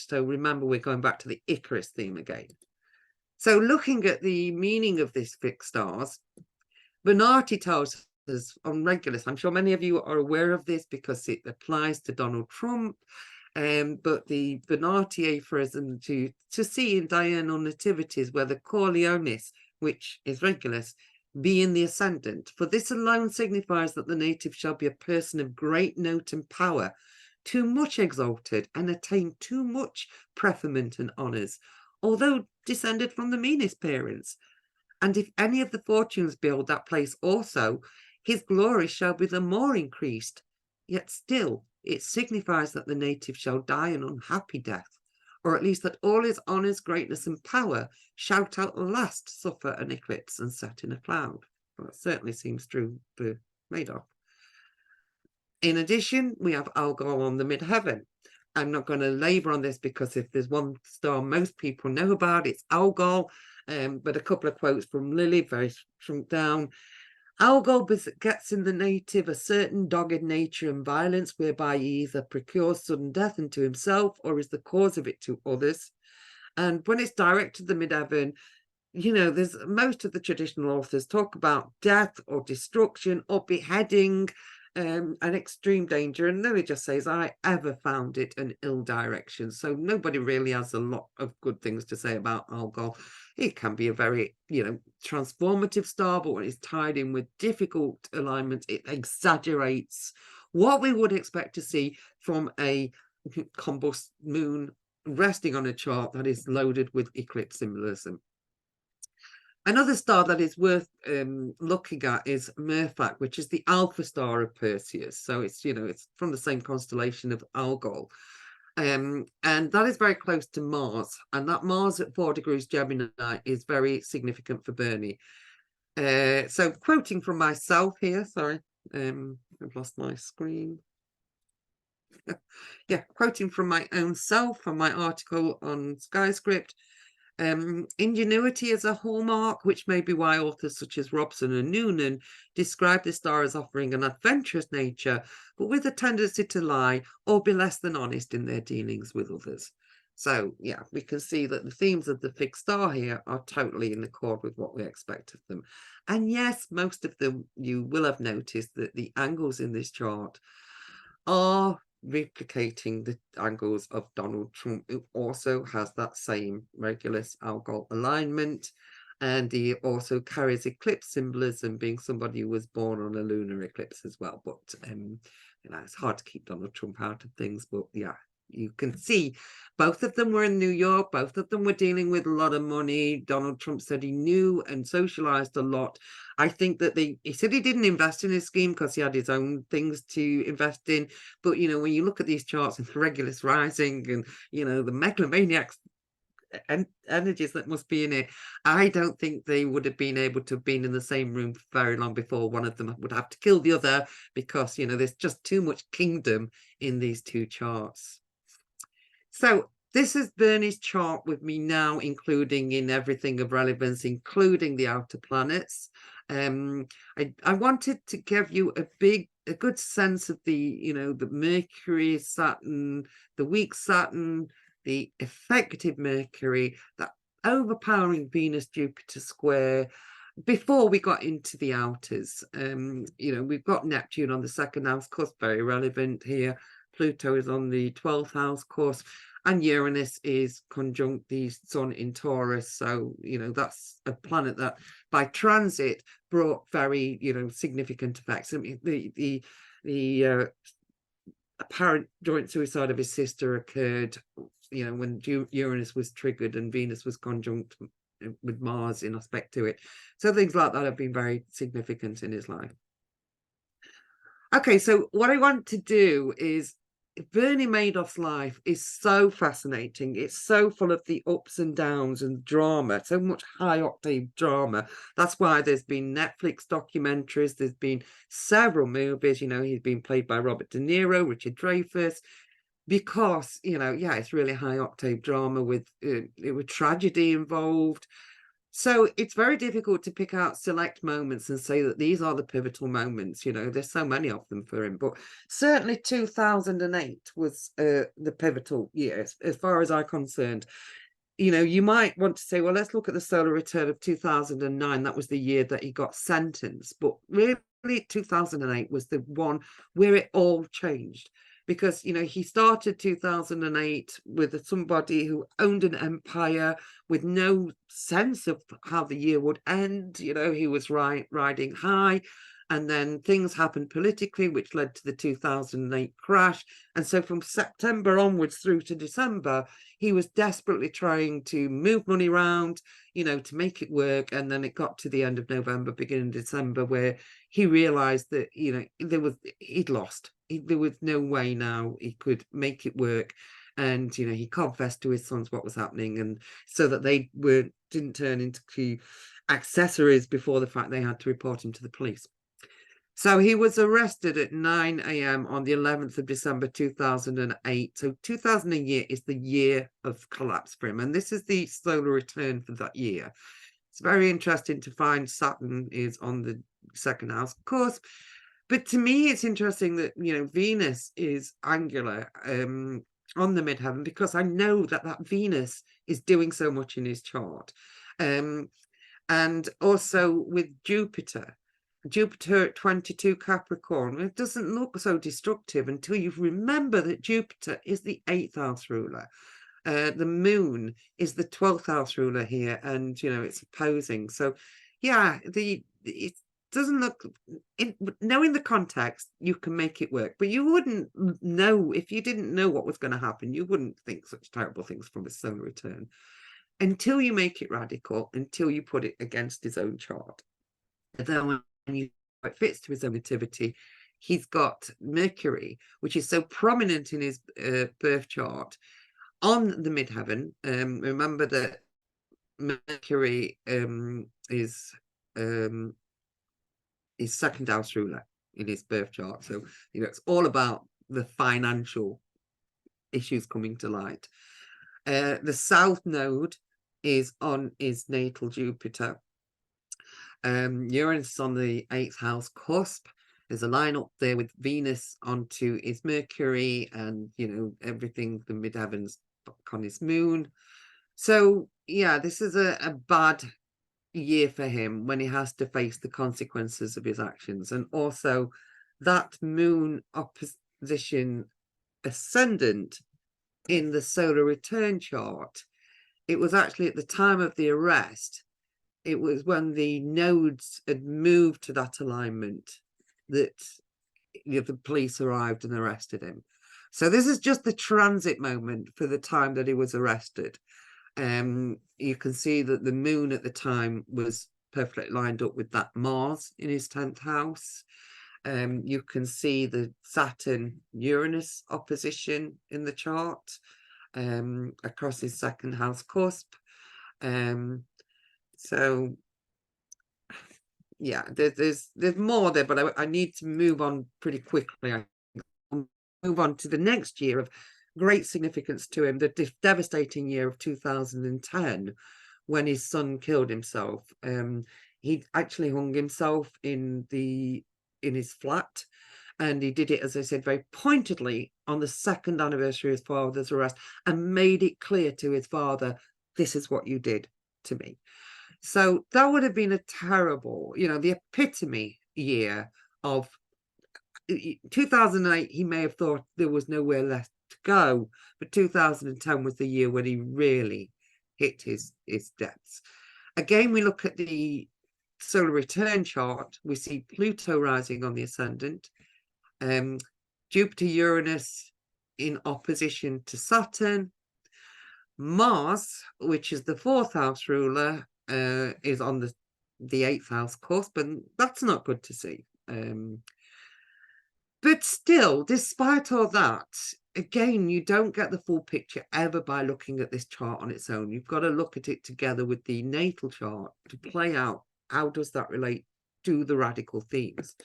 So remember, we're going back to the Icarus theme again. So looking at the meaning of this fixed stars, Bernardi tells us on Regulus, I'm sure many of you are aware of this because it applies to Donald Trump, but the Bernardi aphorism to see in diurnal nativities where the Corleonis, which is Regulus, be in the ascendant, for this alone signifies that the native shall be a person of great note and power, too much exalted and attain too much preferment and honours, although descended from the meanest parents. And if any of the fortunes build that place also, his glory shall be the more increased. Yet still it signifies that the native shall die an unhappy death, or at least that all his honours, greatness, and power shall at last suffer an eclipse and set in a cloud. Well, that certainly seems true for Madoff. In addition, we have Algol on the midheaven. I'm not going to labour on this because if there's one star most people know about, it's Algol. But a couple of quotes from Lily, very shrunk down. Algol gets in the native a certain dogged nature and violence whereby he either procures sudden death unto himself or is the cause of it to others. And when it's direct to the midheaven, you know, there's most of the traditional authors talk about death or destruction or beheading, an extreme danger, and Lily just says, I ever found it an ill direction. So nobody really has a lot of good things to say about Algol. It can be a very, you know, transformative star, but when it's tied in with difficult alignments, it exaggerates what we would expect to see from a combust moon resting on a chart that is loaded with eclipse symbolism. Another star that is worth looking at is Murphak, which is the alpha star of Perseus. So it's, you know, it's from the same constellation of Algol. And that is very close to Mars. And that Mars at 4 degrees Gemini is very significant for Bernie. So quoting from myself here, sorry, I've lost my screen. Yeah, quoting from my own self from my article on Skyscript. Ingenuity is a hallmark, which may be why authors such as Robson and Noonan describe the star as offering an adventurous nature, but with a tendency to lie or be less than honest in their dealings with others. So, yeah, we can see that the themes of the fixed star here are totally in accord with what we expect of them. And yes, most of them, you will have noticed that the angles in this chart are replicating the angles of Donald Trump, who also has that same Regulus Algol alignment, and he also carries eclipse symbolism, being somebody who was born on a lunar eclipse as well. But you know, it's hard to keep Donald Trump out of things, but yeah, you can see both of them were in New York, both of them were dealing with a lot of money. Donald Trump said he knew and socialized a lot. I think that he said he didn't invest in his scheme because he had his own things to invest in. But, you know, when you look at these charts and the Regulus rising and, you know, the megalomaniac energies that must be in it, I don't think they would have been able to have been in the same room for very long before one of them would have to kill the other, because, you know, there's just too much kingdom in these two charts. So this is Bernie's chart with me now, including in everything of relevance, including the outer planets. I wanted to give you a good sense of the, you know, the Mercury, Saturn, the weak Saturn, the effective Mercury, that overpowering Venus-Jupiter square, before we got into the outers. You know, we've got Neptune on the 2nd house, of course, very relevant here. Pluto is on the 12th house course, and Uranus is conjunct the Sun in Taurus. So, you know, that's a planet that by transit brought very, you know, significant effects. I mean, the apparent joint suicide of his sister occurred, you know, when Uranus was triggered and Venus was conjunct with Mars in aspect to it. So things like that have been very significant in his life. Okay, so what I want to do is, Bernie Madoff's life is so fascinating. It's so full of the ups and downs and drama, so much high octave drama. That's why there's been Netflix documentaries, there's been several movies. You know, he's been played by Robert De Niro, Richard Dreyfuss, because, you know, yeah, it's really high octave drama with tragedy involved. So it's very difficult to pick out select moments and say that these are the pivotal moments. You know, there's so many of them for him, but certainly 2008 was the pivotal year as far as I'm concerned. You know, you might want to say, well, let's look at the solar return of 2009. That was the year that he got sentenced, but really 2008 was the one where it all changed. Because, you know, he started 2008 with somebody who owned an empire with no sense of how the year would end. You know, he was riding high. And then things happened politically, which led to the 2008 crash. And so from September onwards through to December, he was desperately trying to move money around, you know, to make it work. And then it got to the end of November, beginning of December, where he realized that, you know, he'd lost. There was no way now he could make it work. And, you know, he confessed to his sons what was happening, and so that they didn't turn into accessories before the fact they had to report him to the police. So he was arrested at 9 a.m. on the 11th of December 2008. So 2008 is the year of collapse for him. And this is the solar return for that year. It's very interesting to find Saturn is on the second house, of course. But to me, it's interesting that, you know, Venus is angular on the midheaven, because I know that Venus is doing so much in his chart. And also with Jupiter at 22 Capricorn, it doesn't look so destructive until you remember that Jupiter is the 8th house ruler. The moon is the 12th house ruler here, and, you know, it's opposing. So, yeah, it doesn't look, knowing the context, you can make it work. But you wouldn't know, if you didn't know what was going to happen, you wouldn't think such terrible things from a solar return until you make it radical, until you put it against his own chart. And then when it fits to his own nativity, he's got Mercury, which is so prominent in his birth chart on the midheaven. Remember that Mercury is his second house ruler in his birth chart. So, you know, it's all about the financial issues coming to light. The south node is on his natal Jupiter. Uranus on the 8th house cusp. There's a line up there with Venus onto his Mercury, and, you know, everything, the midheavens on his moon. So, yeah, this is a bad year for him when he has to face the consequences of his actions. And also that moon opposition ascendant in the solar return chart, it was actually at the time of the arrest, it was when the nodes had moved to that alignment that, you know, the police arrived and arrested him. So this is just the transit moment for the time that he was arrested. You can see that the moon at the time was perfectly lined up with that Mars in his 10th house. You can see the Saturn-Uranus opposition in the chart across his second house cusp. So, yeah, there's more there, but I need to move on pretty quickly. I'll move on to the next year of great significance to him, the devastating year of 2010, when his son killed himself. He actually hung himself in his flat, and he did it, as I said, very pointedly on the second anniversary of his father's arrest, and made it clear to his father, this is what you did to me. So that would have been a terrible, you know, the epitome year of 2008. He may have thought there was nowhere left to go, but 2010 was the year when he really hit his depths. Again, we look at the solar return chart, we see Pluto rising on the ascendant, Jupiter, Uranus in opposition to Saturn, Mars, which is the 4th house ruler, is on the 8th house cusp, and that's not good to see. But still, despite all that, again, you don't get the full picture ever by looking at this chart on its own. You've got to look at it together with the natal chart to play out how does that relate to the radical themes.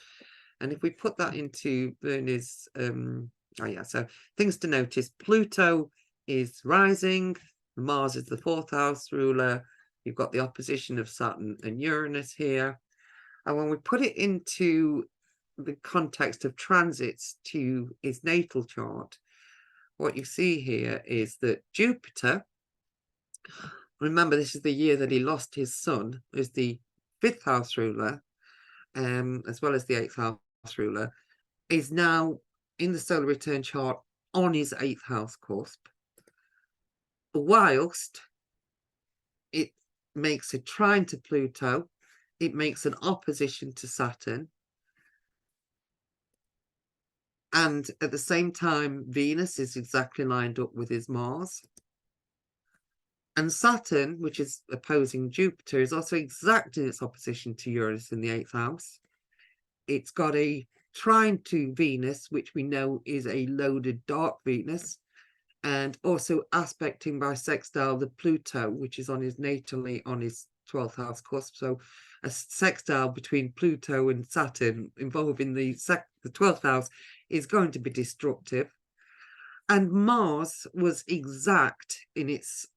And if we put that into Bernie's, so things to notice: Pluto is rising, Mars is the 4th house ruler, you've got the opposition of Saturn and Uranus here. And when we put it into the context of transits to his natal chart, what you see here is that Jupiter, remember this is the year that he lost his son, is the 5th house ruler, as well as the 8th house ruler, is now in the solar return chart on his 8th house cusp, whilst it makes a trine to Pluto, it makes an opposition to Saturn, And at the same time, Venus is exactly lined up with his Mars. And Saturn, which is opposing Jupiter, is also exactly in its opposition to Uranus in the 8th house. It's got a trine to Venus, which we know is a loaded dark Venus, and also aspecting by sextile the Pluto, which is on his natally on his 12th house cusp. So a sextile between Pluto and Saturn involving the 12th house is going to be destructive. And Mars was exact in its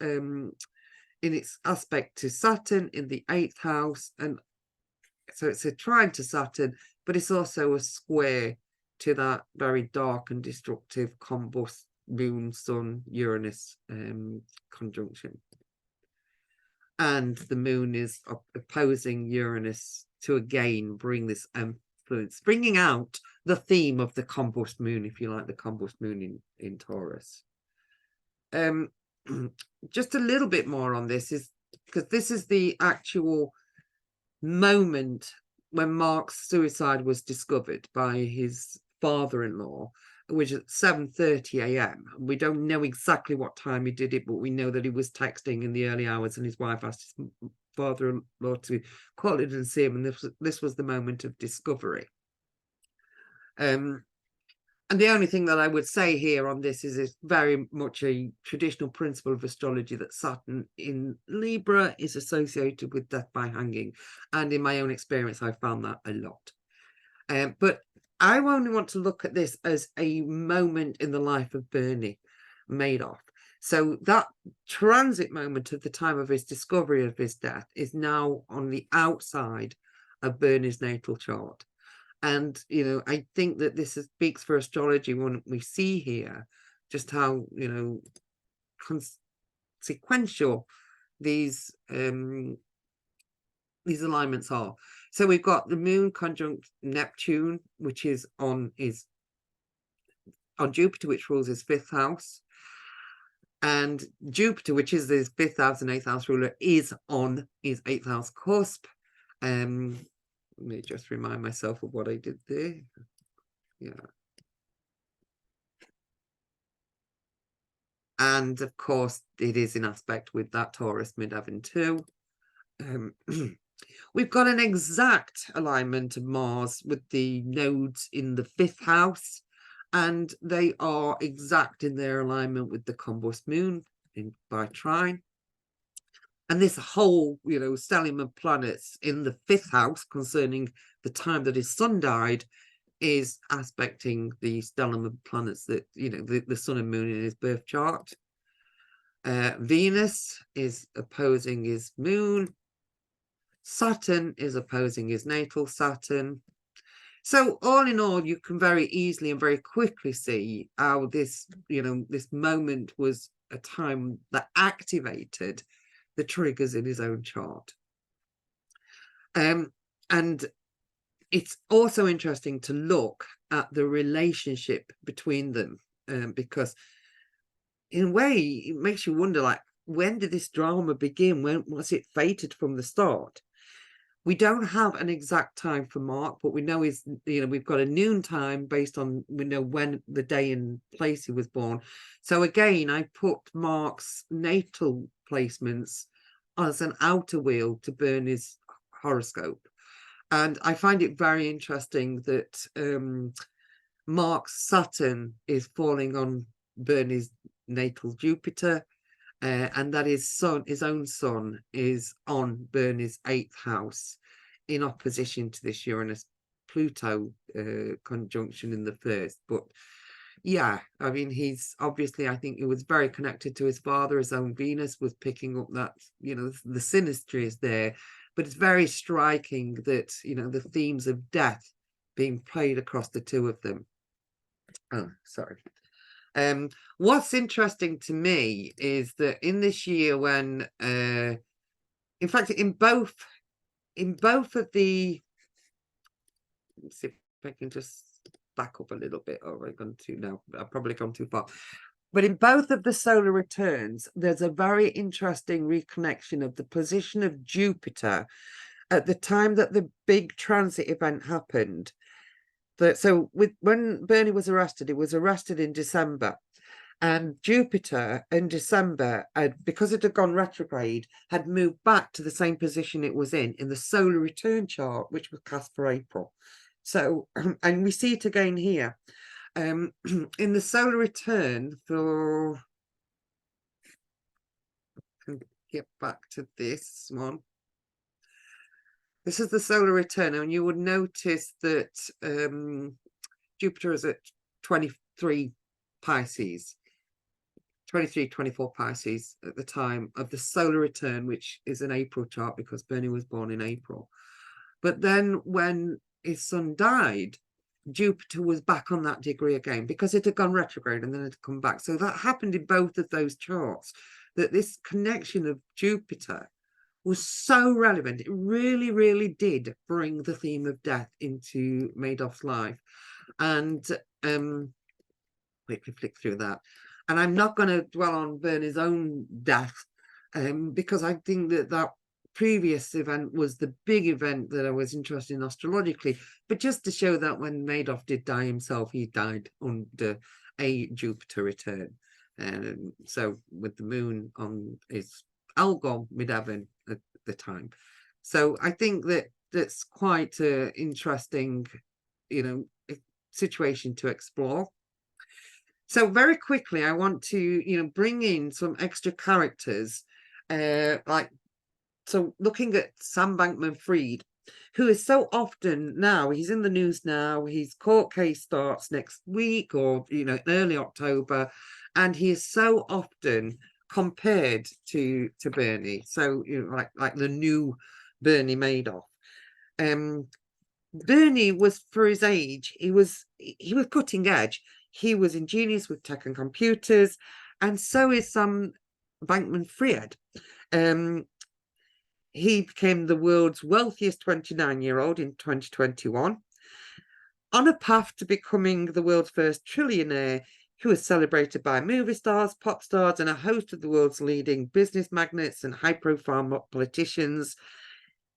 aspect to Saturn in the 8th house, and so it's a trine to Saturn, but it's also a square to that very dark and destructive combust Moon Sun Uranus conjunction. And the Moon is opposing Uranus to again bring this influence, bringing out the theme of the combust Moon, if you like, the combust Moon in Taurus. Just a little bit more on this is because this is the actual moment when Mark's suicide was discovered by his father-in-law, which is at 7:30 a.m. We don't know exactly what time he did it, but we know that he was texting in the early hours, and his wife asked his father-in-law to call it and see him, and this was the moment of discovery. And the only thing that I would say here on this is it's very much a traditional principle of astrology that Saturn in Libra is associated with death by hanging. And in my own experience, I found that a lot. But I only want to look at this as a moment in the life of Bernie Madoff. So that transit moment of the time of his discovery of his death is now on the outside of Bernie's natal chart. And, you know, I think that this speaks for astrology when we see here just how, you know, consequential these alignments are. So we've got the Moon conjunct Neptune, which is on Jupiter, which rules his 5th house. And Jupiter, which is his 5th house and 8th house ruler, is on his 8th house cusp. Let me just remind myself of what I did there. Yeah. And of course, it is in aspect with that Taurus midheaven too. We've got an exact alignment of Mars with the nodes in the 5th house, and they are exact in their alignment with the combust Moon by trine. And this whole, you know, stellium of planets in the 5th house concerning the time that his son died is aspecting the stellium of planets that, you know, the sun and moon in his birth chart. Venus is opposing his moon. Saturn is opposing his natal Saturn. So all in all, you can very easily and very quickly see how this, you know, this moment was a time that activated the triggers in his own chart. And it's also interesting to look at the relationship between them, because in a way it makes you wonder, like, when did this drama begin? When was it fated from the start? We don't have an exact time for Mark, but we know is, you know, we've got a noon time based on, we know when the day and place he was born. So again, I put Mark's natal placements as an outer wheel to Bernie's horoscope. And I find it very interesting that Mark's Saturn is falling on Bernie's natal Jupiter, and that his own son is on Bernie's 8th house in opposition to this Uranus-Pluto conjunction in the 1st. But yeah, I mean, he's obviously, I think he was very connected to his father. His own Venus was picking up that, you know, the synastry is there. But it's very striking that, you know, the themes of death being played across the two of them. Oh, sorry. What's interesting to me is that in this year when, in fact, in both of the, let's see if I can just back up a little bit. Oh, I've gone too now. I've probably gone too far. But in both of the solar returns, there's a very interesting reconnection of the position of Jupiter at the time that the big transit event happened. So when Bernie was arrested, he was arrested in December. And Jupiter in December, because it had gone retrograde, had moved back to the same position it was in the solar return chart, which was cast for April. So, and we see it again here. In the solar return for, get back to this one. This is the solar return, and you would notice that Jupiter is at 23 Pisces. 23, 24 Pisces at the time of the solar return, which is an April chart because Bernie was born in April. But then when his son died, Jupiter was back on that degree again because it had gone retrograde and then it had come back. So that happened in both of those charts, that this connection of Jupiter was so relevant. It really, really did bring the theme of death into Madoff's life. And quickly flick through that. And I'm not going to dwell on Bernie's own death because I think that previous event was the big event that I was interested in astrologically. But just to show that when Madoff did die himself, he died under a Jupiter return. So with the moon on his Algol midheaven at the time. So I think that's quite an interesting, situation to explore. So very quickly, I want to, bring in some extra characters, so looking at Sam Bankman-Fried, who is so often now, he's in the news now, his court case starts next week or, in early October, and he is so often compared to Bernie. So, like the new Bernie Madoff. Bernie was, for his age, he was cutting edge. He was ingenious with tech and computers, and so is Sam Bankman-Fried. He became the world's wealthiest 29-year-old in 2021, on a path to becoming the world's first trillionaire, who was celebrated by movie stars, pop stars, and a host of the world's leading business magnates and high-profile politicians.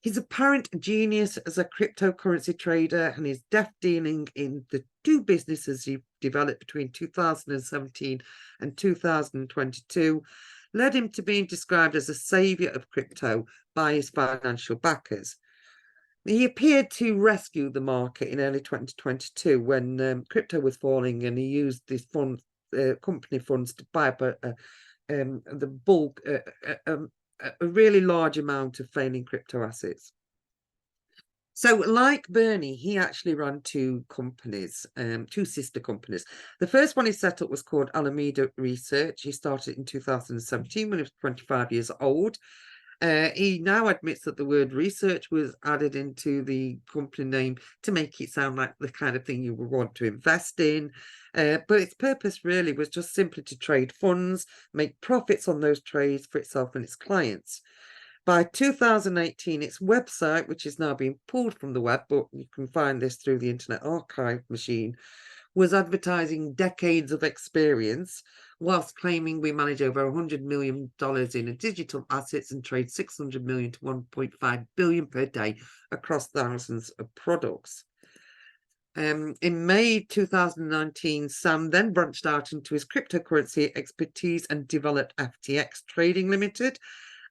His apparent genius as a cryptocurrency trader and his deft dealing in the two businesses he developed between 2017 and 2022 led him to being described as a savior of crypto by his financial backers. He appeared to rescue the market in early 2022 when crypto was falling, and he used these funds, company funds, to buy up the bulk, a really large amount of failing crypto assets. So like Bernie, he actually ran two companies, two sister companies. The first one he set up was called Alameda Research. He started in 2017 when he was 25 years old. He now admits that the word research was added into the company name to make it sound like the kind of thing you would want to invest in. But its purpose really was just simply to trade funds, make profits on those trades for itself and its clients. By 2018, its website, which is now being pulled from the web, but you can find this through the Internet Archive machine, was advertising decades of experience, whilst claiming we manage over $100 million in digital assets and trade 600 million to 1.5 billion per day across thousands of products. In May 2019, Sam then branched out into his cryptocurrency expertise and developed FTX Trading Limited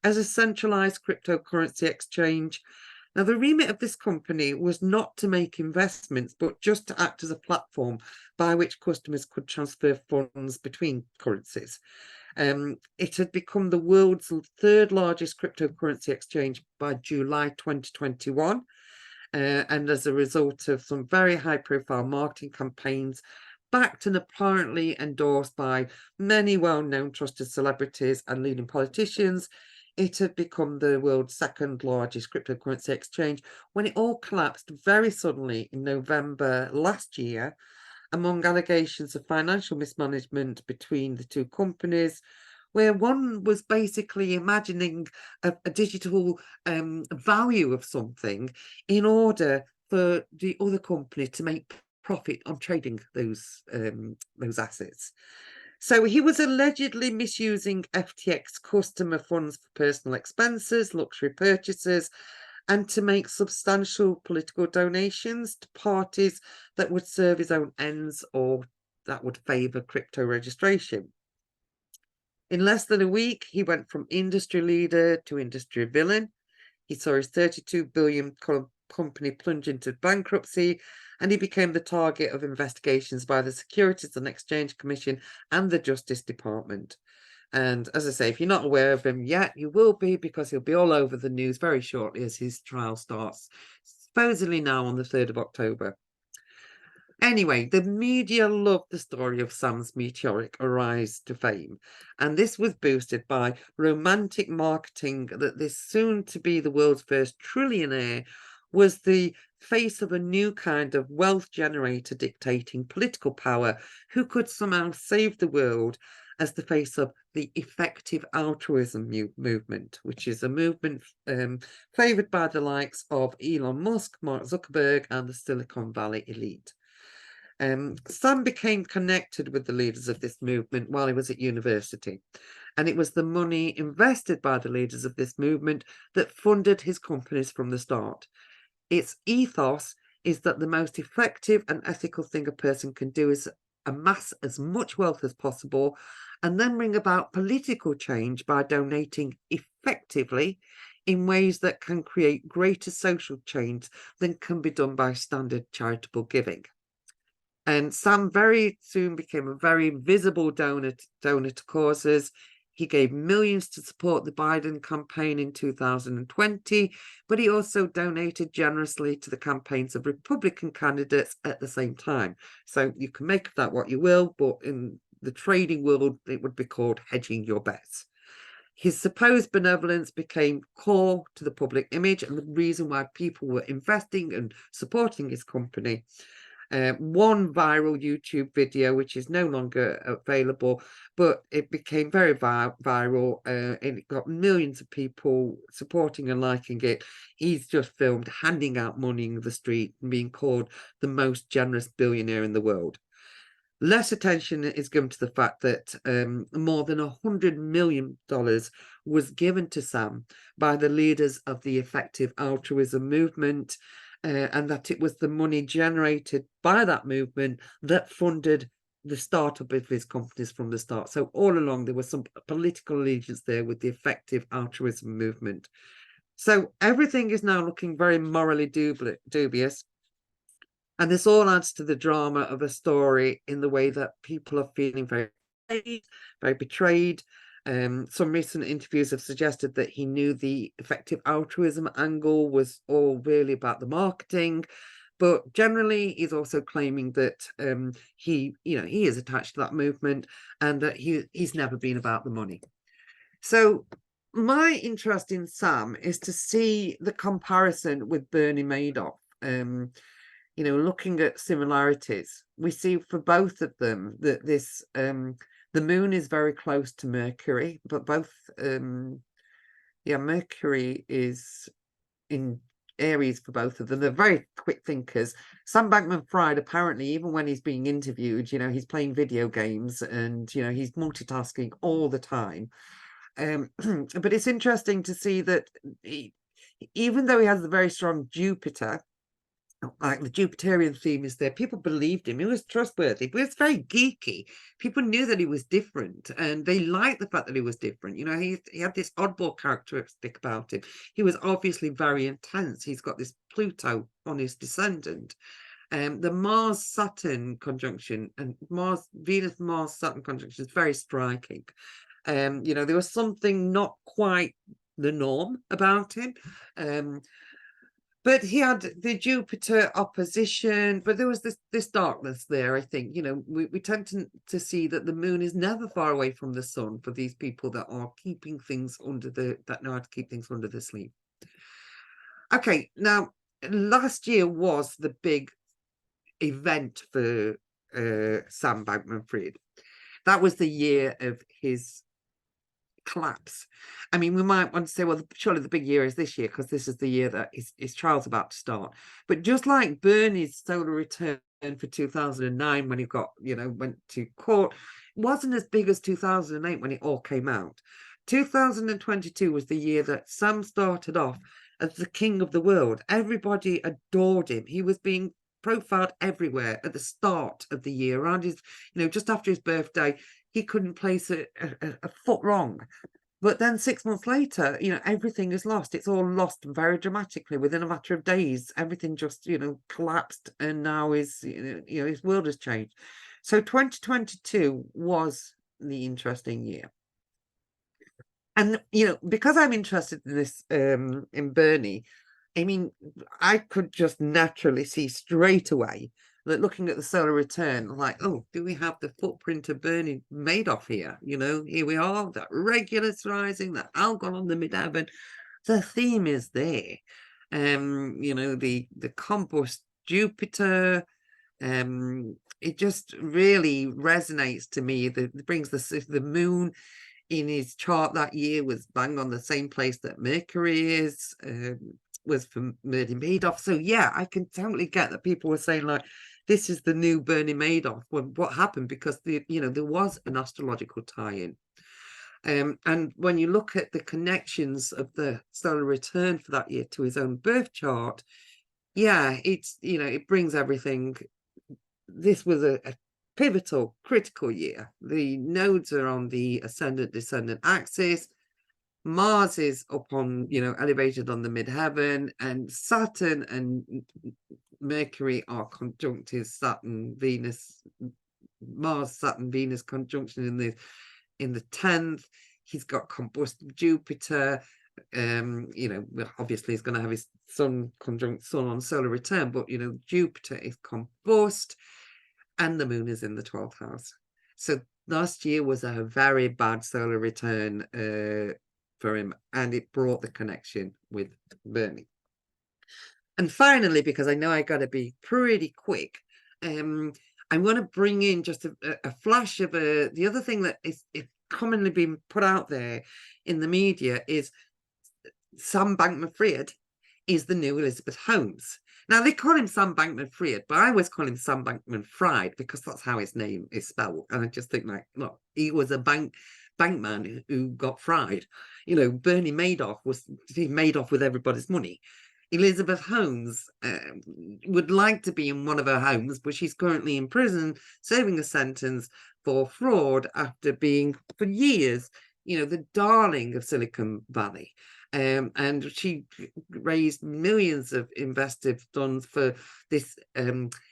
as a centralized cryptocurrency exchange. Now, the remit of this company was not to make investments, but just to act as a platform by which customers could transfer funds between currencies. It had become the world's third largest cryptocurrency exchange by July 2021. And as a result of some very high-profile marketing campaigns, backed and apparently endorsed by many well-known trusted celebrities and leading politicians, it had become the world's second largest cryptocurrency exchange when it all collapsed very suddenly in November last year, among allegations of financial mismanagement between the two companies, where one was basically imagining a digital value of something in order for the other company to make profit on trading those assets. So he was allegedly misusing FTX customer funds for personal expenses, luxury purchases, and to make substantial political donations to parties that would serve his own ends or that would favour crypto registration. In less than a week, he went from industry leader to industry villain. He saw his 32 billion company plunge into bankruptcy, and he became the target of investigations by the Securities and Exchange Commission and the Justice Department. And as I say, if you're not aware of him yet, you will be, because he'll be all over the news very shortly as his trial starts, supposedly now on the 3rd of October. Anyway, the media loved the story of Sam's meteoric rise to fame, and this was boosted by romantic marketing that this soon-to-be the world's first trillionaire was the face of a new kind of wealth generator dictating political power who could somehow save the world as the face of the effective altruism movement, which is a movement favoured by the likes of Elon Musk, Mark Zuckerberg, and the Silicon Valley elite. Sam became connected with the leaders of this movement while he was at university, and it was the money invested by the leaders of this movement that funded his companies from the start. Its ethos is that the most effective and ethical thing a person can do is amass as much wealth as possible and then bring about political change by donating effectively in ways that can create greater social change than can be done by standard charitable giving. And Sam very soon became a very visible donor to causes. He gave millions to support the Biden campaign in 2020, but he also donated generously to the campaigns of Republican candidates at the same time. So you can make of that what you will, but in the trading world, it would be called hedging your bets. His supposed benevolence became core to the public image and the reason why people were investing and supporting his company. One viral YouTube video, which is no longer available, but it became very viral and it got millions of people supporting and liking it. He's just filmed handing out money in the street and being called the most generous billionaire in the world. Less attention is given to the fact that more than $100 million was given to Sam by the leaders of the effective altruism movement, and that it was the money generated by that movement that funded the startup of his companies from the start. So all along, there was some political allegiance there with the effective altruism movement. So everything is now looking very morally dubious. And this all adds to the drama of a story in the way that people are feeling very betrayed. Some recent interviews have suggested that he knew the effective altruism angle was all really about the marketing, but generally he's also claiming that he is attached to that movement and that he's never been about the money. So my interest in Sam is to see the comparison with Bernie Madoff. Looking at similarities, we see for both of them that this the moon is very close to Mercury, but both Mercury is in Aries for both of them. They're very quick thinkers. Sam Bankman-Fried, apparently, even when he's being interviewed, he's playing video games and he's multitasking all the time. But it's interesting to see that even though he has a very strong Jupiter, like the Jupiterian theme is there, people believed him. He was trustworthy, but it's very geeky. People knew that he was different and they liked the fact that he was different. He had this oddball characteristic about him. He was obviously very intense. He's got this Pluto on his descendant. The Mars-Saturn conjunction and Venus-Mars-Saturn conjunction is very striking. There was something not quite the norm about him. But he had the Jupiter opposition, but there was this darkness there, I think. We tend to see that the moon is never far away from the sun for these people that are keeping things that know how to keep things under the sleeve. Okay, now, last year was the big event for Sam Bankman-Fried. That was the year of his collapse. I mean, we might want to say, well, surely the big year is this year because this is the year that his trial's about to start. But just like Bernie's solar return for 2009 when he went to court, wasn't as big as 2008 when it all came out. 2022 was the year that Sam started off as the king of the world. Everybody adored him. He was being profiled everywhere at the start of the year, around his, just after his birthday. He couldn't place a foot wrong. But then 6 months later, everything is lost. It's all lost very dramatically within a matter of days. Everything just, collapsed, and now his world has changed. So 2022 was the interesting year. And, because I'm interested in this, in Bernie, I mean, I could just naturally see straight away that looking at the solar return, like, oh, do we have the footprint of Bernie Madoff here? Here we are, that regularizing, that algon on the midheaven. The theme is there. The compost Jupiter, it just really resonates to me. That brings the moon in his chart that year was bang on the same place that Mercury is, was for Bernie Madoff. So yeah, I can totally get that people were saying, like, this is the new Bernie Madoff. Well, what happened? Because there was an astrological tie-in. And when you look at the connections of the solar return for that year to his own birth chart, yeah, it's, it brings everything. This was a pivotal, critical year. The nodes are on the ascendant-descendant axis. Mars is up on, elevated on the midheaven, and Saturn and Mercury are conjuncted. Mars, Saturn, Venus conjunction in the 10th. He's got combust Jupiter. Obviously he's going to have his Sun conjunct Sun on solar return, but Jupiter is combust, and the moon is in the 12th house. So last year was a very bad solar return for him, and it brought the connection with Bernie. And finally, because I know I got to be pretty quick, I'm going to bring in just a flash of the other thing that is commonly being put out there in the media is Sam Bankman-Fried is the new Elizabeth Holmes. Now, they call him Sam Bankman-Fried, but I always call him Sam Bankman-Fried because that's how his name is spelled. And I just think, like, look, he was a bankman who got fried. Bernie Madoff he made off with everybody's money. Elizabeth Holmes would like to be in one of her homes, but she's currently in prison serving a sentence for fraud after being, for years, the darling of Silicon Valley. And she raised millions of investor funds for this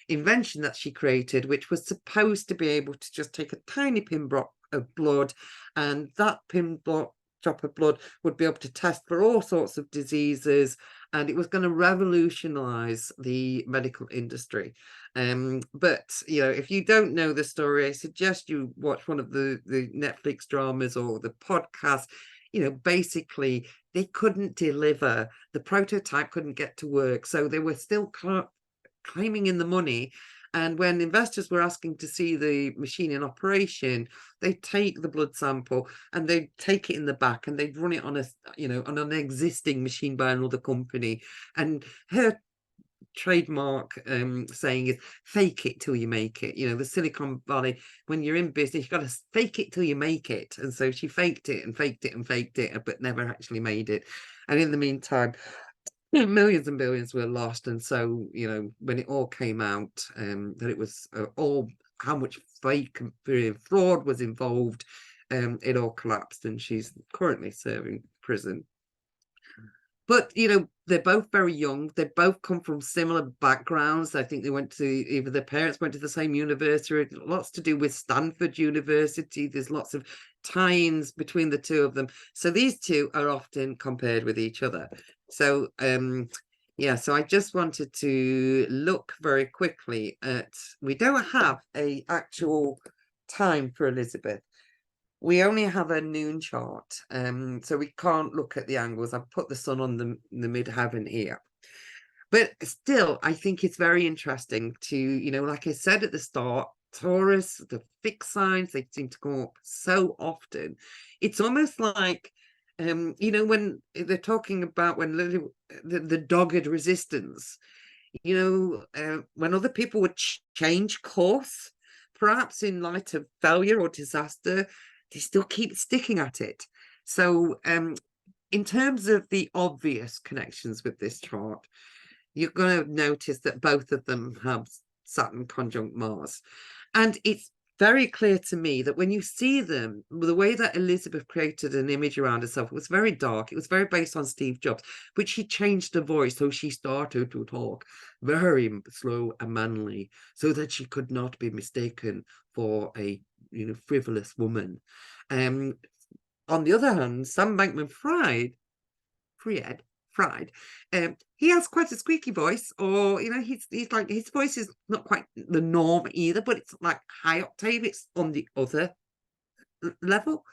invention that she created, which was supposed to be able to just take a tiny pin drop of blood, and that pin drop of blood would be able to test for all sorts of diseases, and it was going to revolutionize the medical industry. But if you don't know the story, I suggest you watch one of the Netflix dramas or the podcast. Basically they couldn't deliver, the prototype couldn't get to work, so they were still claiming in the money. And when investors were asking to see the machine in operation, they'd take the blood sample and they'd take it in the back and they'd run it on on an existing machine by another company. And her trademark saying is fake it till you make it. The Silicon Valley, when you're in business, you've got to fake it till you make it. And so she faked it and faked it and faked it, but never actually made it. And in the meantime, millions and billions were lost. And so when it all came out, that it was all how much fake fraud was involved, it all collapsed, and she's currently serving prison. But they're both very young. They both come from similar backgrounds. I think they went to, either their parents went to the same university, lots to do with Stanford University. There's lots of tie-ins between the two of them. So these two are often compared with each other. So so I just wanted to look very quickly at, we don't have a actual time for Elizabeth. We only have a noon chart, so we can't look at the angles. I've put the sun on the midheaven here. But still, I think it's very interesting to, like I said at the start, Taurus, the fixed signs, they seem to come up so often. It's almost like, when they're talking about when the dogged resistance, when other people would change course, perhaps in light of failure or disaster, they still keep sticking at it. So in terms of the obvious connections with this chart, you're going to notice that both of them have Saturn conjunct Mars. And it's very clear to me that when you see them, the way that Elizabeth created an image around herself, it was very dark. It was very based on Steve Jobs, but she changed her voice. So she started to talk very slow and manly so that she could not be mistaken for a frivolous woman. On the other hand, Sam Bankman-Fried, he has quite a squeaky voice, or he's like, his voice is not quite the norm either, but it's like high octave, it's on the other level.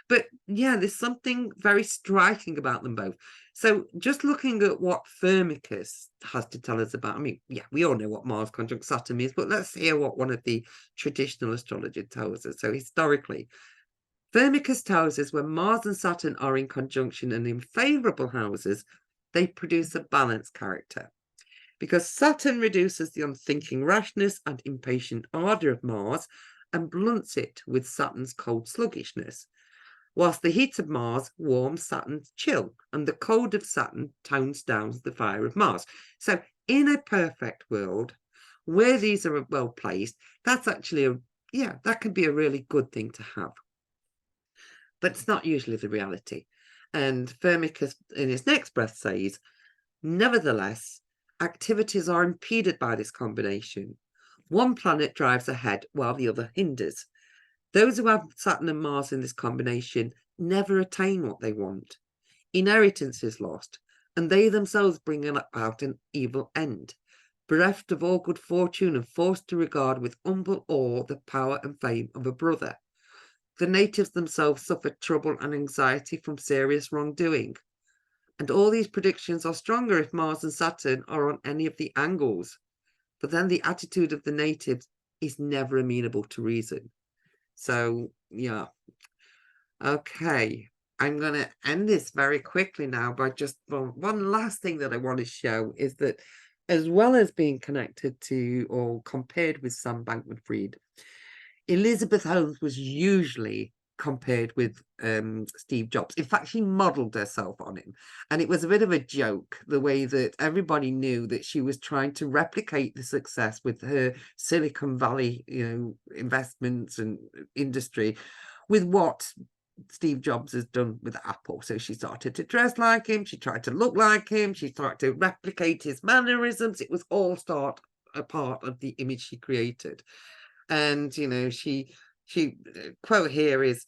But yeah, there's something very striking about them both. So just looking at what Firmicus has to tell us about, I mean, yeah, we all know what Mars conjunct Saturn is, but let's hear what one of the traditional astrologers tells us. So historically, Firmicus tells us when Mars and Saturn are in conjunction and in favorable houses, they produce a balanced character. Because Saturn reduces the unthinking rashness and impatient ardor of Mars and blunts it with Saturn's cold sluggishness, whilst the heat of Mars warms Saturn's chill, and the cold of Saturn tones down the fire of Mars. So in a perfect world, where these are well placed, that's actually that can be a really good thing to have. But it's not usually the reality. And Firmicus, in his next breath, says, nevertheless, activities are impeded by this combination. One planet drives ahead while the other hinders. Those who have Saturn and Mars in this combination never attain what they want. Inheritance is lost, and they themselves bring about an evil end, bereft of all good fortune and forced to regard with humble awe the power and fame of a brother. The natives themselves suffer trouble and anxiety from serious wrongdoing. And all these predictions are stronger if Mars and Saturn are on any of the angles. But then the attitude of the natives is never amenable to reason. So, yeah. Okay. I'm going to end this very quickly now by just one last thing that I want to show is that as well as being connected to or compared with Sam Bankman-Fried, Elizabeth Holmes was usually compared with Steve Jobs. In fact, she modeled herself on him. And it was a bit of a joke, the way that everybody knew that she was trying to replicate the success with her Silicon Valley, investments and industry with what Steve Jobs has done with Apple. So she started to dress like him. She tried to look like him. She started to replicate his mannerisms. It was all a part of the image she created. And, she quote here is,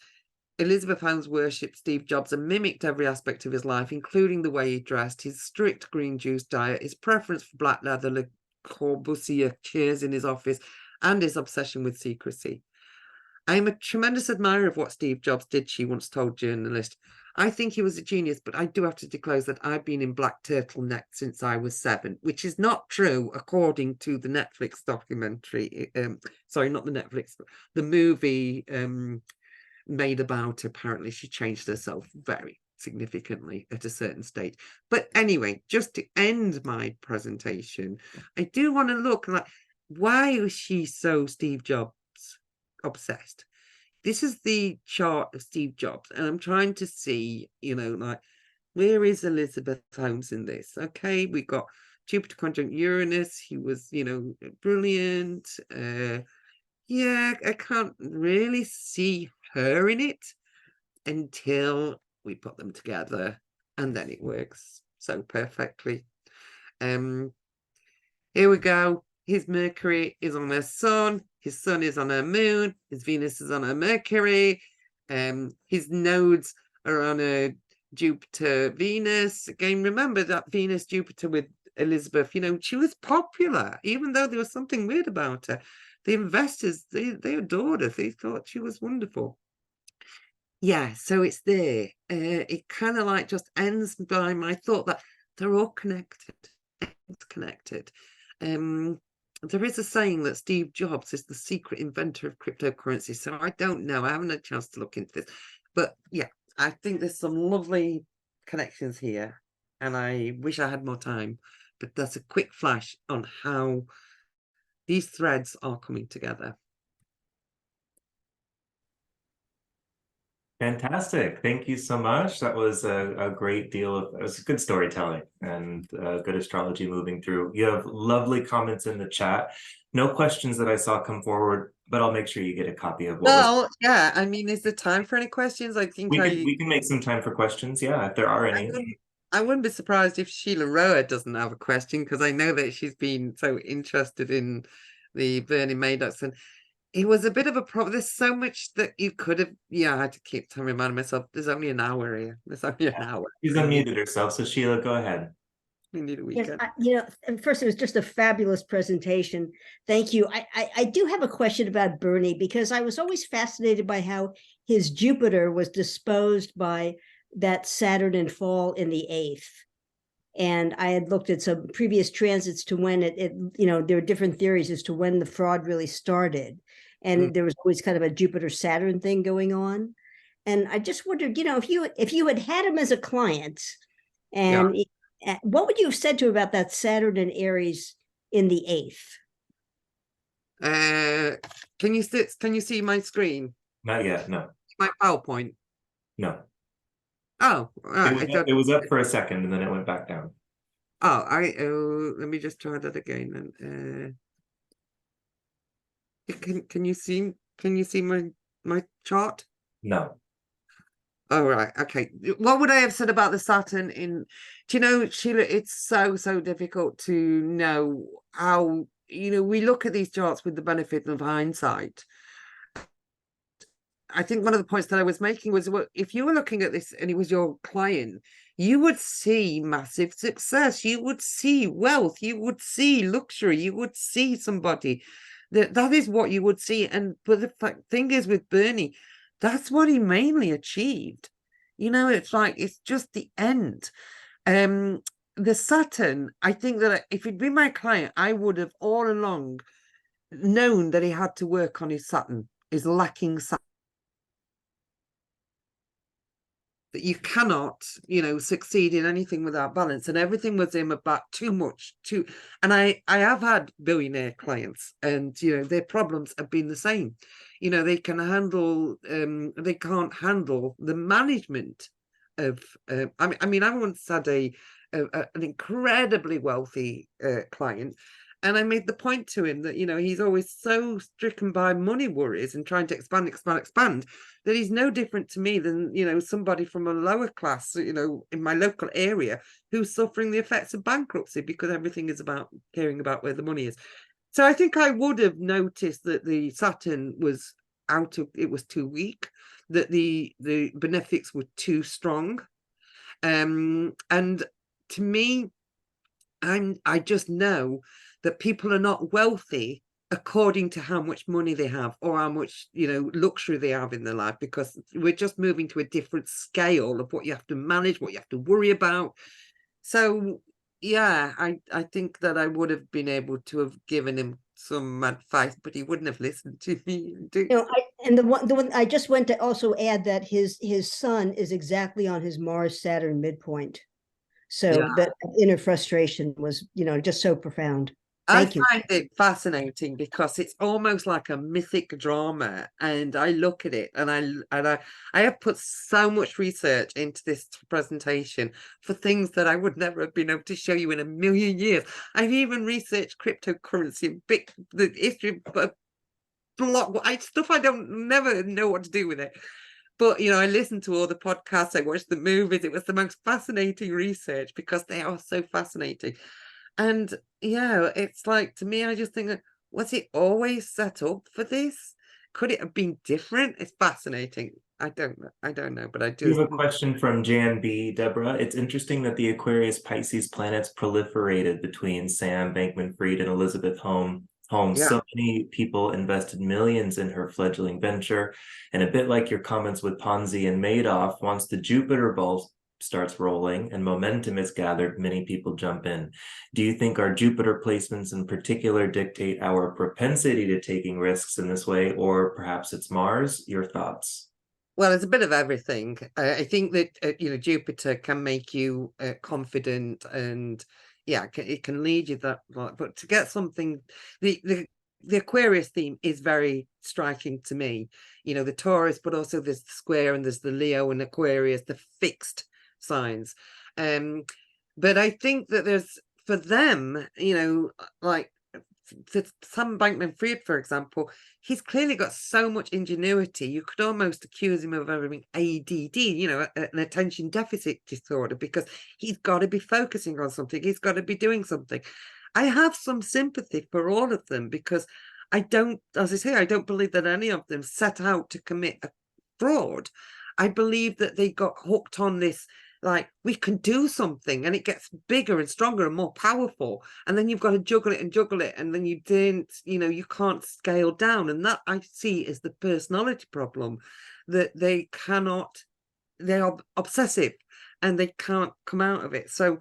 Elizabeth Holmes worshipped Steve Jobs and mimicked every aspect of his life, including the way he dressed, his strict green juice diet, his preference for black leather, Le Corbusier chairs in his office, and his obsession with secrecy. I am a tremendous admirer of what Steve Jobs did, she once told journalist. I think he was a genius, but I do have to disclose that I've been in black turtleneck since I was 7, which is not true according to the Netflix documentary. Sorry, not the Netflix, the movie made about, apparently she changed herself very significantly at a certain stage. But anyway, just to end my presentation, I do want to look like, why was she so Steve Jobs obsessed? This is the chart of Steve Jobs, and I'm trying to see, like, where is Elizabeth Holmes in this? Okay, we got Jupiter conjunct Uranus. He was, brilliant. Yeah, I can't really see her in it until we put them together, and then it works so perfectly. Here we go. His Mercury is on her sun. His sun is on her moon. His Venus is on her Mercury. His nodes are on her Jupiter, Venus. Again, remember that Venus, Jupiter with Elizabeth, she was popular, even though there was something weird about her. The investors, they adored her. They thought she was wonderful. Yeah, so it's there. It kind of like just ends by my thought that they're all connected. It's connected. There is a saying that Steve Jobs is the secret inventor of cryptocurrency. So I don't know. I haven't had a chance to look into this. But yeah, I think there's some lovely connections here. And I wish I had more time. But that's a quick flash on how these threads are coming together. Fantastic. Thank you so much. That was a great deal of, it was good storytelling and good astrology moving through. You have lovely comments in the chat. No questions that I saw come forward, but I'll make sure you get a copy of what was. Well, yeah, I mean, is there time for any questions? I think We can make some time for questions, yeah, if there are any. I wouldn't be surprised if Sheila Roa doesn't have a question, because I know that she's been so interested in the Bernie Madoff, and it was a bit of a problem. There's so much that you could have. Yeah, I had to keep reminding myself. There's only an hour here. There's only an hour. She's unmuted herself, so Sheila, go ahead. We need a Yes, weekend. and first, it was just a fabulous presentation. Thank you. I do have a question about Bernie, because I was always fascinated by how his Jupiter was disposed by that Saturn in fall in the 8th. And I had looked at some previous transits to when there are different theories as to when the fraud really started. And there was always kind of a Jupiter Saturn thing going on. And I just wondered, if you had him as a client, and what would you have said to him about that Saturn and Aries in the 8th? Can you see my screen? Not yet, no. My PowerPoint? No. Oh, right. It was up for a second and then it went back down. Oh, let me just try that again. Can you see my chart? No. Oh, right. Okay. What would I have said about the Saturn in, do you know, Sheila, it's so difficult to know how, we look at these charts with the benefit of hindsight. I think one of the points that I was making was, well, if you were looking at this and it was your client, you would see massive success, you would see wealth, you would see luxury, you would see somebody that is what you would see. But the thing is, with Bernie, that's what he mainly achieved. It's like, it's just the end. The Saturn, I think that if he'd been my client, I would have all along known that he had to work on his Saturn, his lacking Saturn. That you cannot, succeed in anything without balance, and everything was him about too much. And I have had billionaire clients, and their problems have been the same. They can handle, they can't handle the management of. I mean, I once had an incredibly wealthy client. And I made the point to him that, he's always so stricken by money worries and trying to expand, that he's no different to me than, somebody from a lower class, in my local area, who's suffering the effects of bankruptcy, because everything is about caring about where the money is. So I think I would have noticed that the Saturn was it was too weak, that the benefics were too strong. And to me, I just know that people are not wealthy according to how much money they have or how much luxury they have in their life, because we're just moving to a different scale of what you have to manage, what you have to worry about. So yeah, I think that I would have been able to have given him some advice, but he wouldn't have listened to me. The one I just went to also add that his sun is exactly on his Mars Saturn midpoint. So that inner frustration was, just so profound. Thank you. I find it fascinating because it's almost like a mythic drama, and I look at it and I have put so much research into this presentation for things that I would never have been able to show you in a million years. I've even researched cryptocurrency, the history of stuff I don't never know what to do with it. But, I listened to all the podcasts, I watched the movies. It was the most fascinating research because they are so fascinating. And it's like, to me, I just think, was it always set up for this? Could it have been different? It's fascinating. I don't know, but I do. We have a question from Jan B. Deborah. It's interesting that the Aquarius Pisces planets proliferated between Sam Bankman-Fried and Elizabeth Holmes. So many people invested millions in her fledgling venture. And a bit like your comments with Ponzi and Madoff, once the Jupiter ball starts rolling and momentum is gathered, many people jump in. Do you think our Jupiter placements in particular dictate our propensity to taking risks in this way, or perhaps it's Mars? Your thoughts? Well, it's a bit of everything. I think that, Jupiter can make you confident, and it can lead you that, but to get something, the the Aquarius theme is very striking to me. You know, the Taurus, but also there's the square and there's the Leo and Aquarius, the fixed signs. But I think that there's, for them, you know, like Sam Bankman-Fried, for example, he's clearly got so much ingenuity. You could almost accuse him of having ADD, you know, an attention deficit disorder, because he's got to be focusing on something. He's got to be doing something. I have some sympathy for all of them, because I don't, as I say, I don't believe that any of them set out to commit a fraud. I believe that they got hooked on this, like, we can do something, and it gets bigger and stronger and more powerful, and then you've got to juggle it, and then you you can't scale down. And that I see is the personality problem, that they cannot, they're obsessive and they can't come out of it. So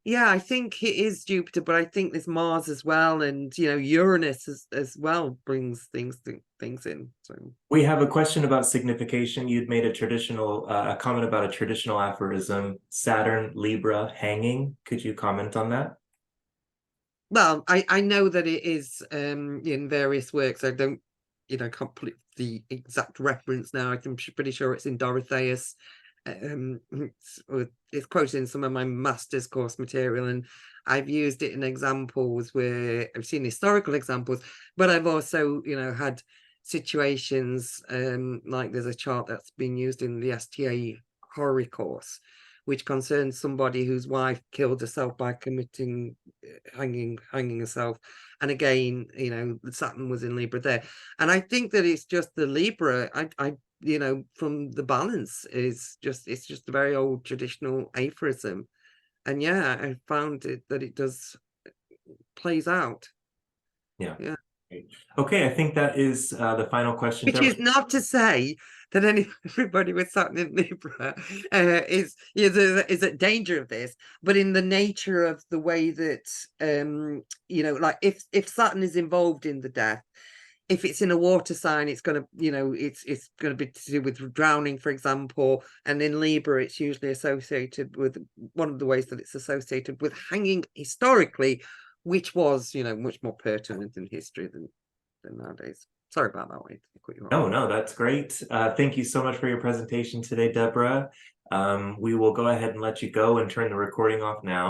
yeah, I think it is Jupiter, but I think there's Mars as well, and you know, Uranus as well brings things in. So we have a question about signification. You'd made a traditional a comment about a traditional aphorism, Saturn, Libra, hanging. Could you comment on that? Well, I know that it is in various works. I don't, you know, can't put the exact reference now. I'm pretty sure it's in Dorotheus. It's quoted in some of my master's course material, and I've used it in examples where I've seen historical examples, but I've also, you know, had situations like there's a chart that's been used in the STA horror course, which concerns somebody whose wife killed herself by committing hanging herself. And again, you know, Saturn was in Libra there, and I think that it's just the Libra. I you know, from the balance is just, it's just a very old traditional aphorism, and yeah, I found it that it does plays out. Yeah. Yeah. Okay, I think that is the final question. Which is not to say that everybody with Saturn in Libra is at danger of this, but in the nature of the way that you know, like if Saturn is involved in the death, if it's in a water sign, it's going to, you know, it's going to be to do with drowning, for example. And in Libra, it's usually associated with, one of the ways that it's associated with hanging historically, which was, you know, much more pertinent in history than nowadays. Sorry about that, Wade. No, that's great. Thank you so much for your presentation today, Deborah. We will go ahead and let you go and turn the recording off now.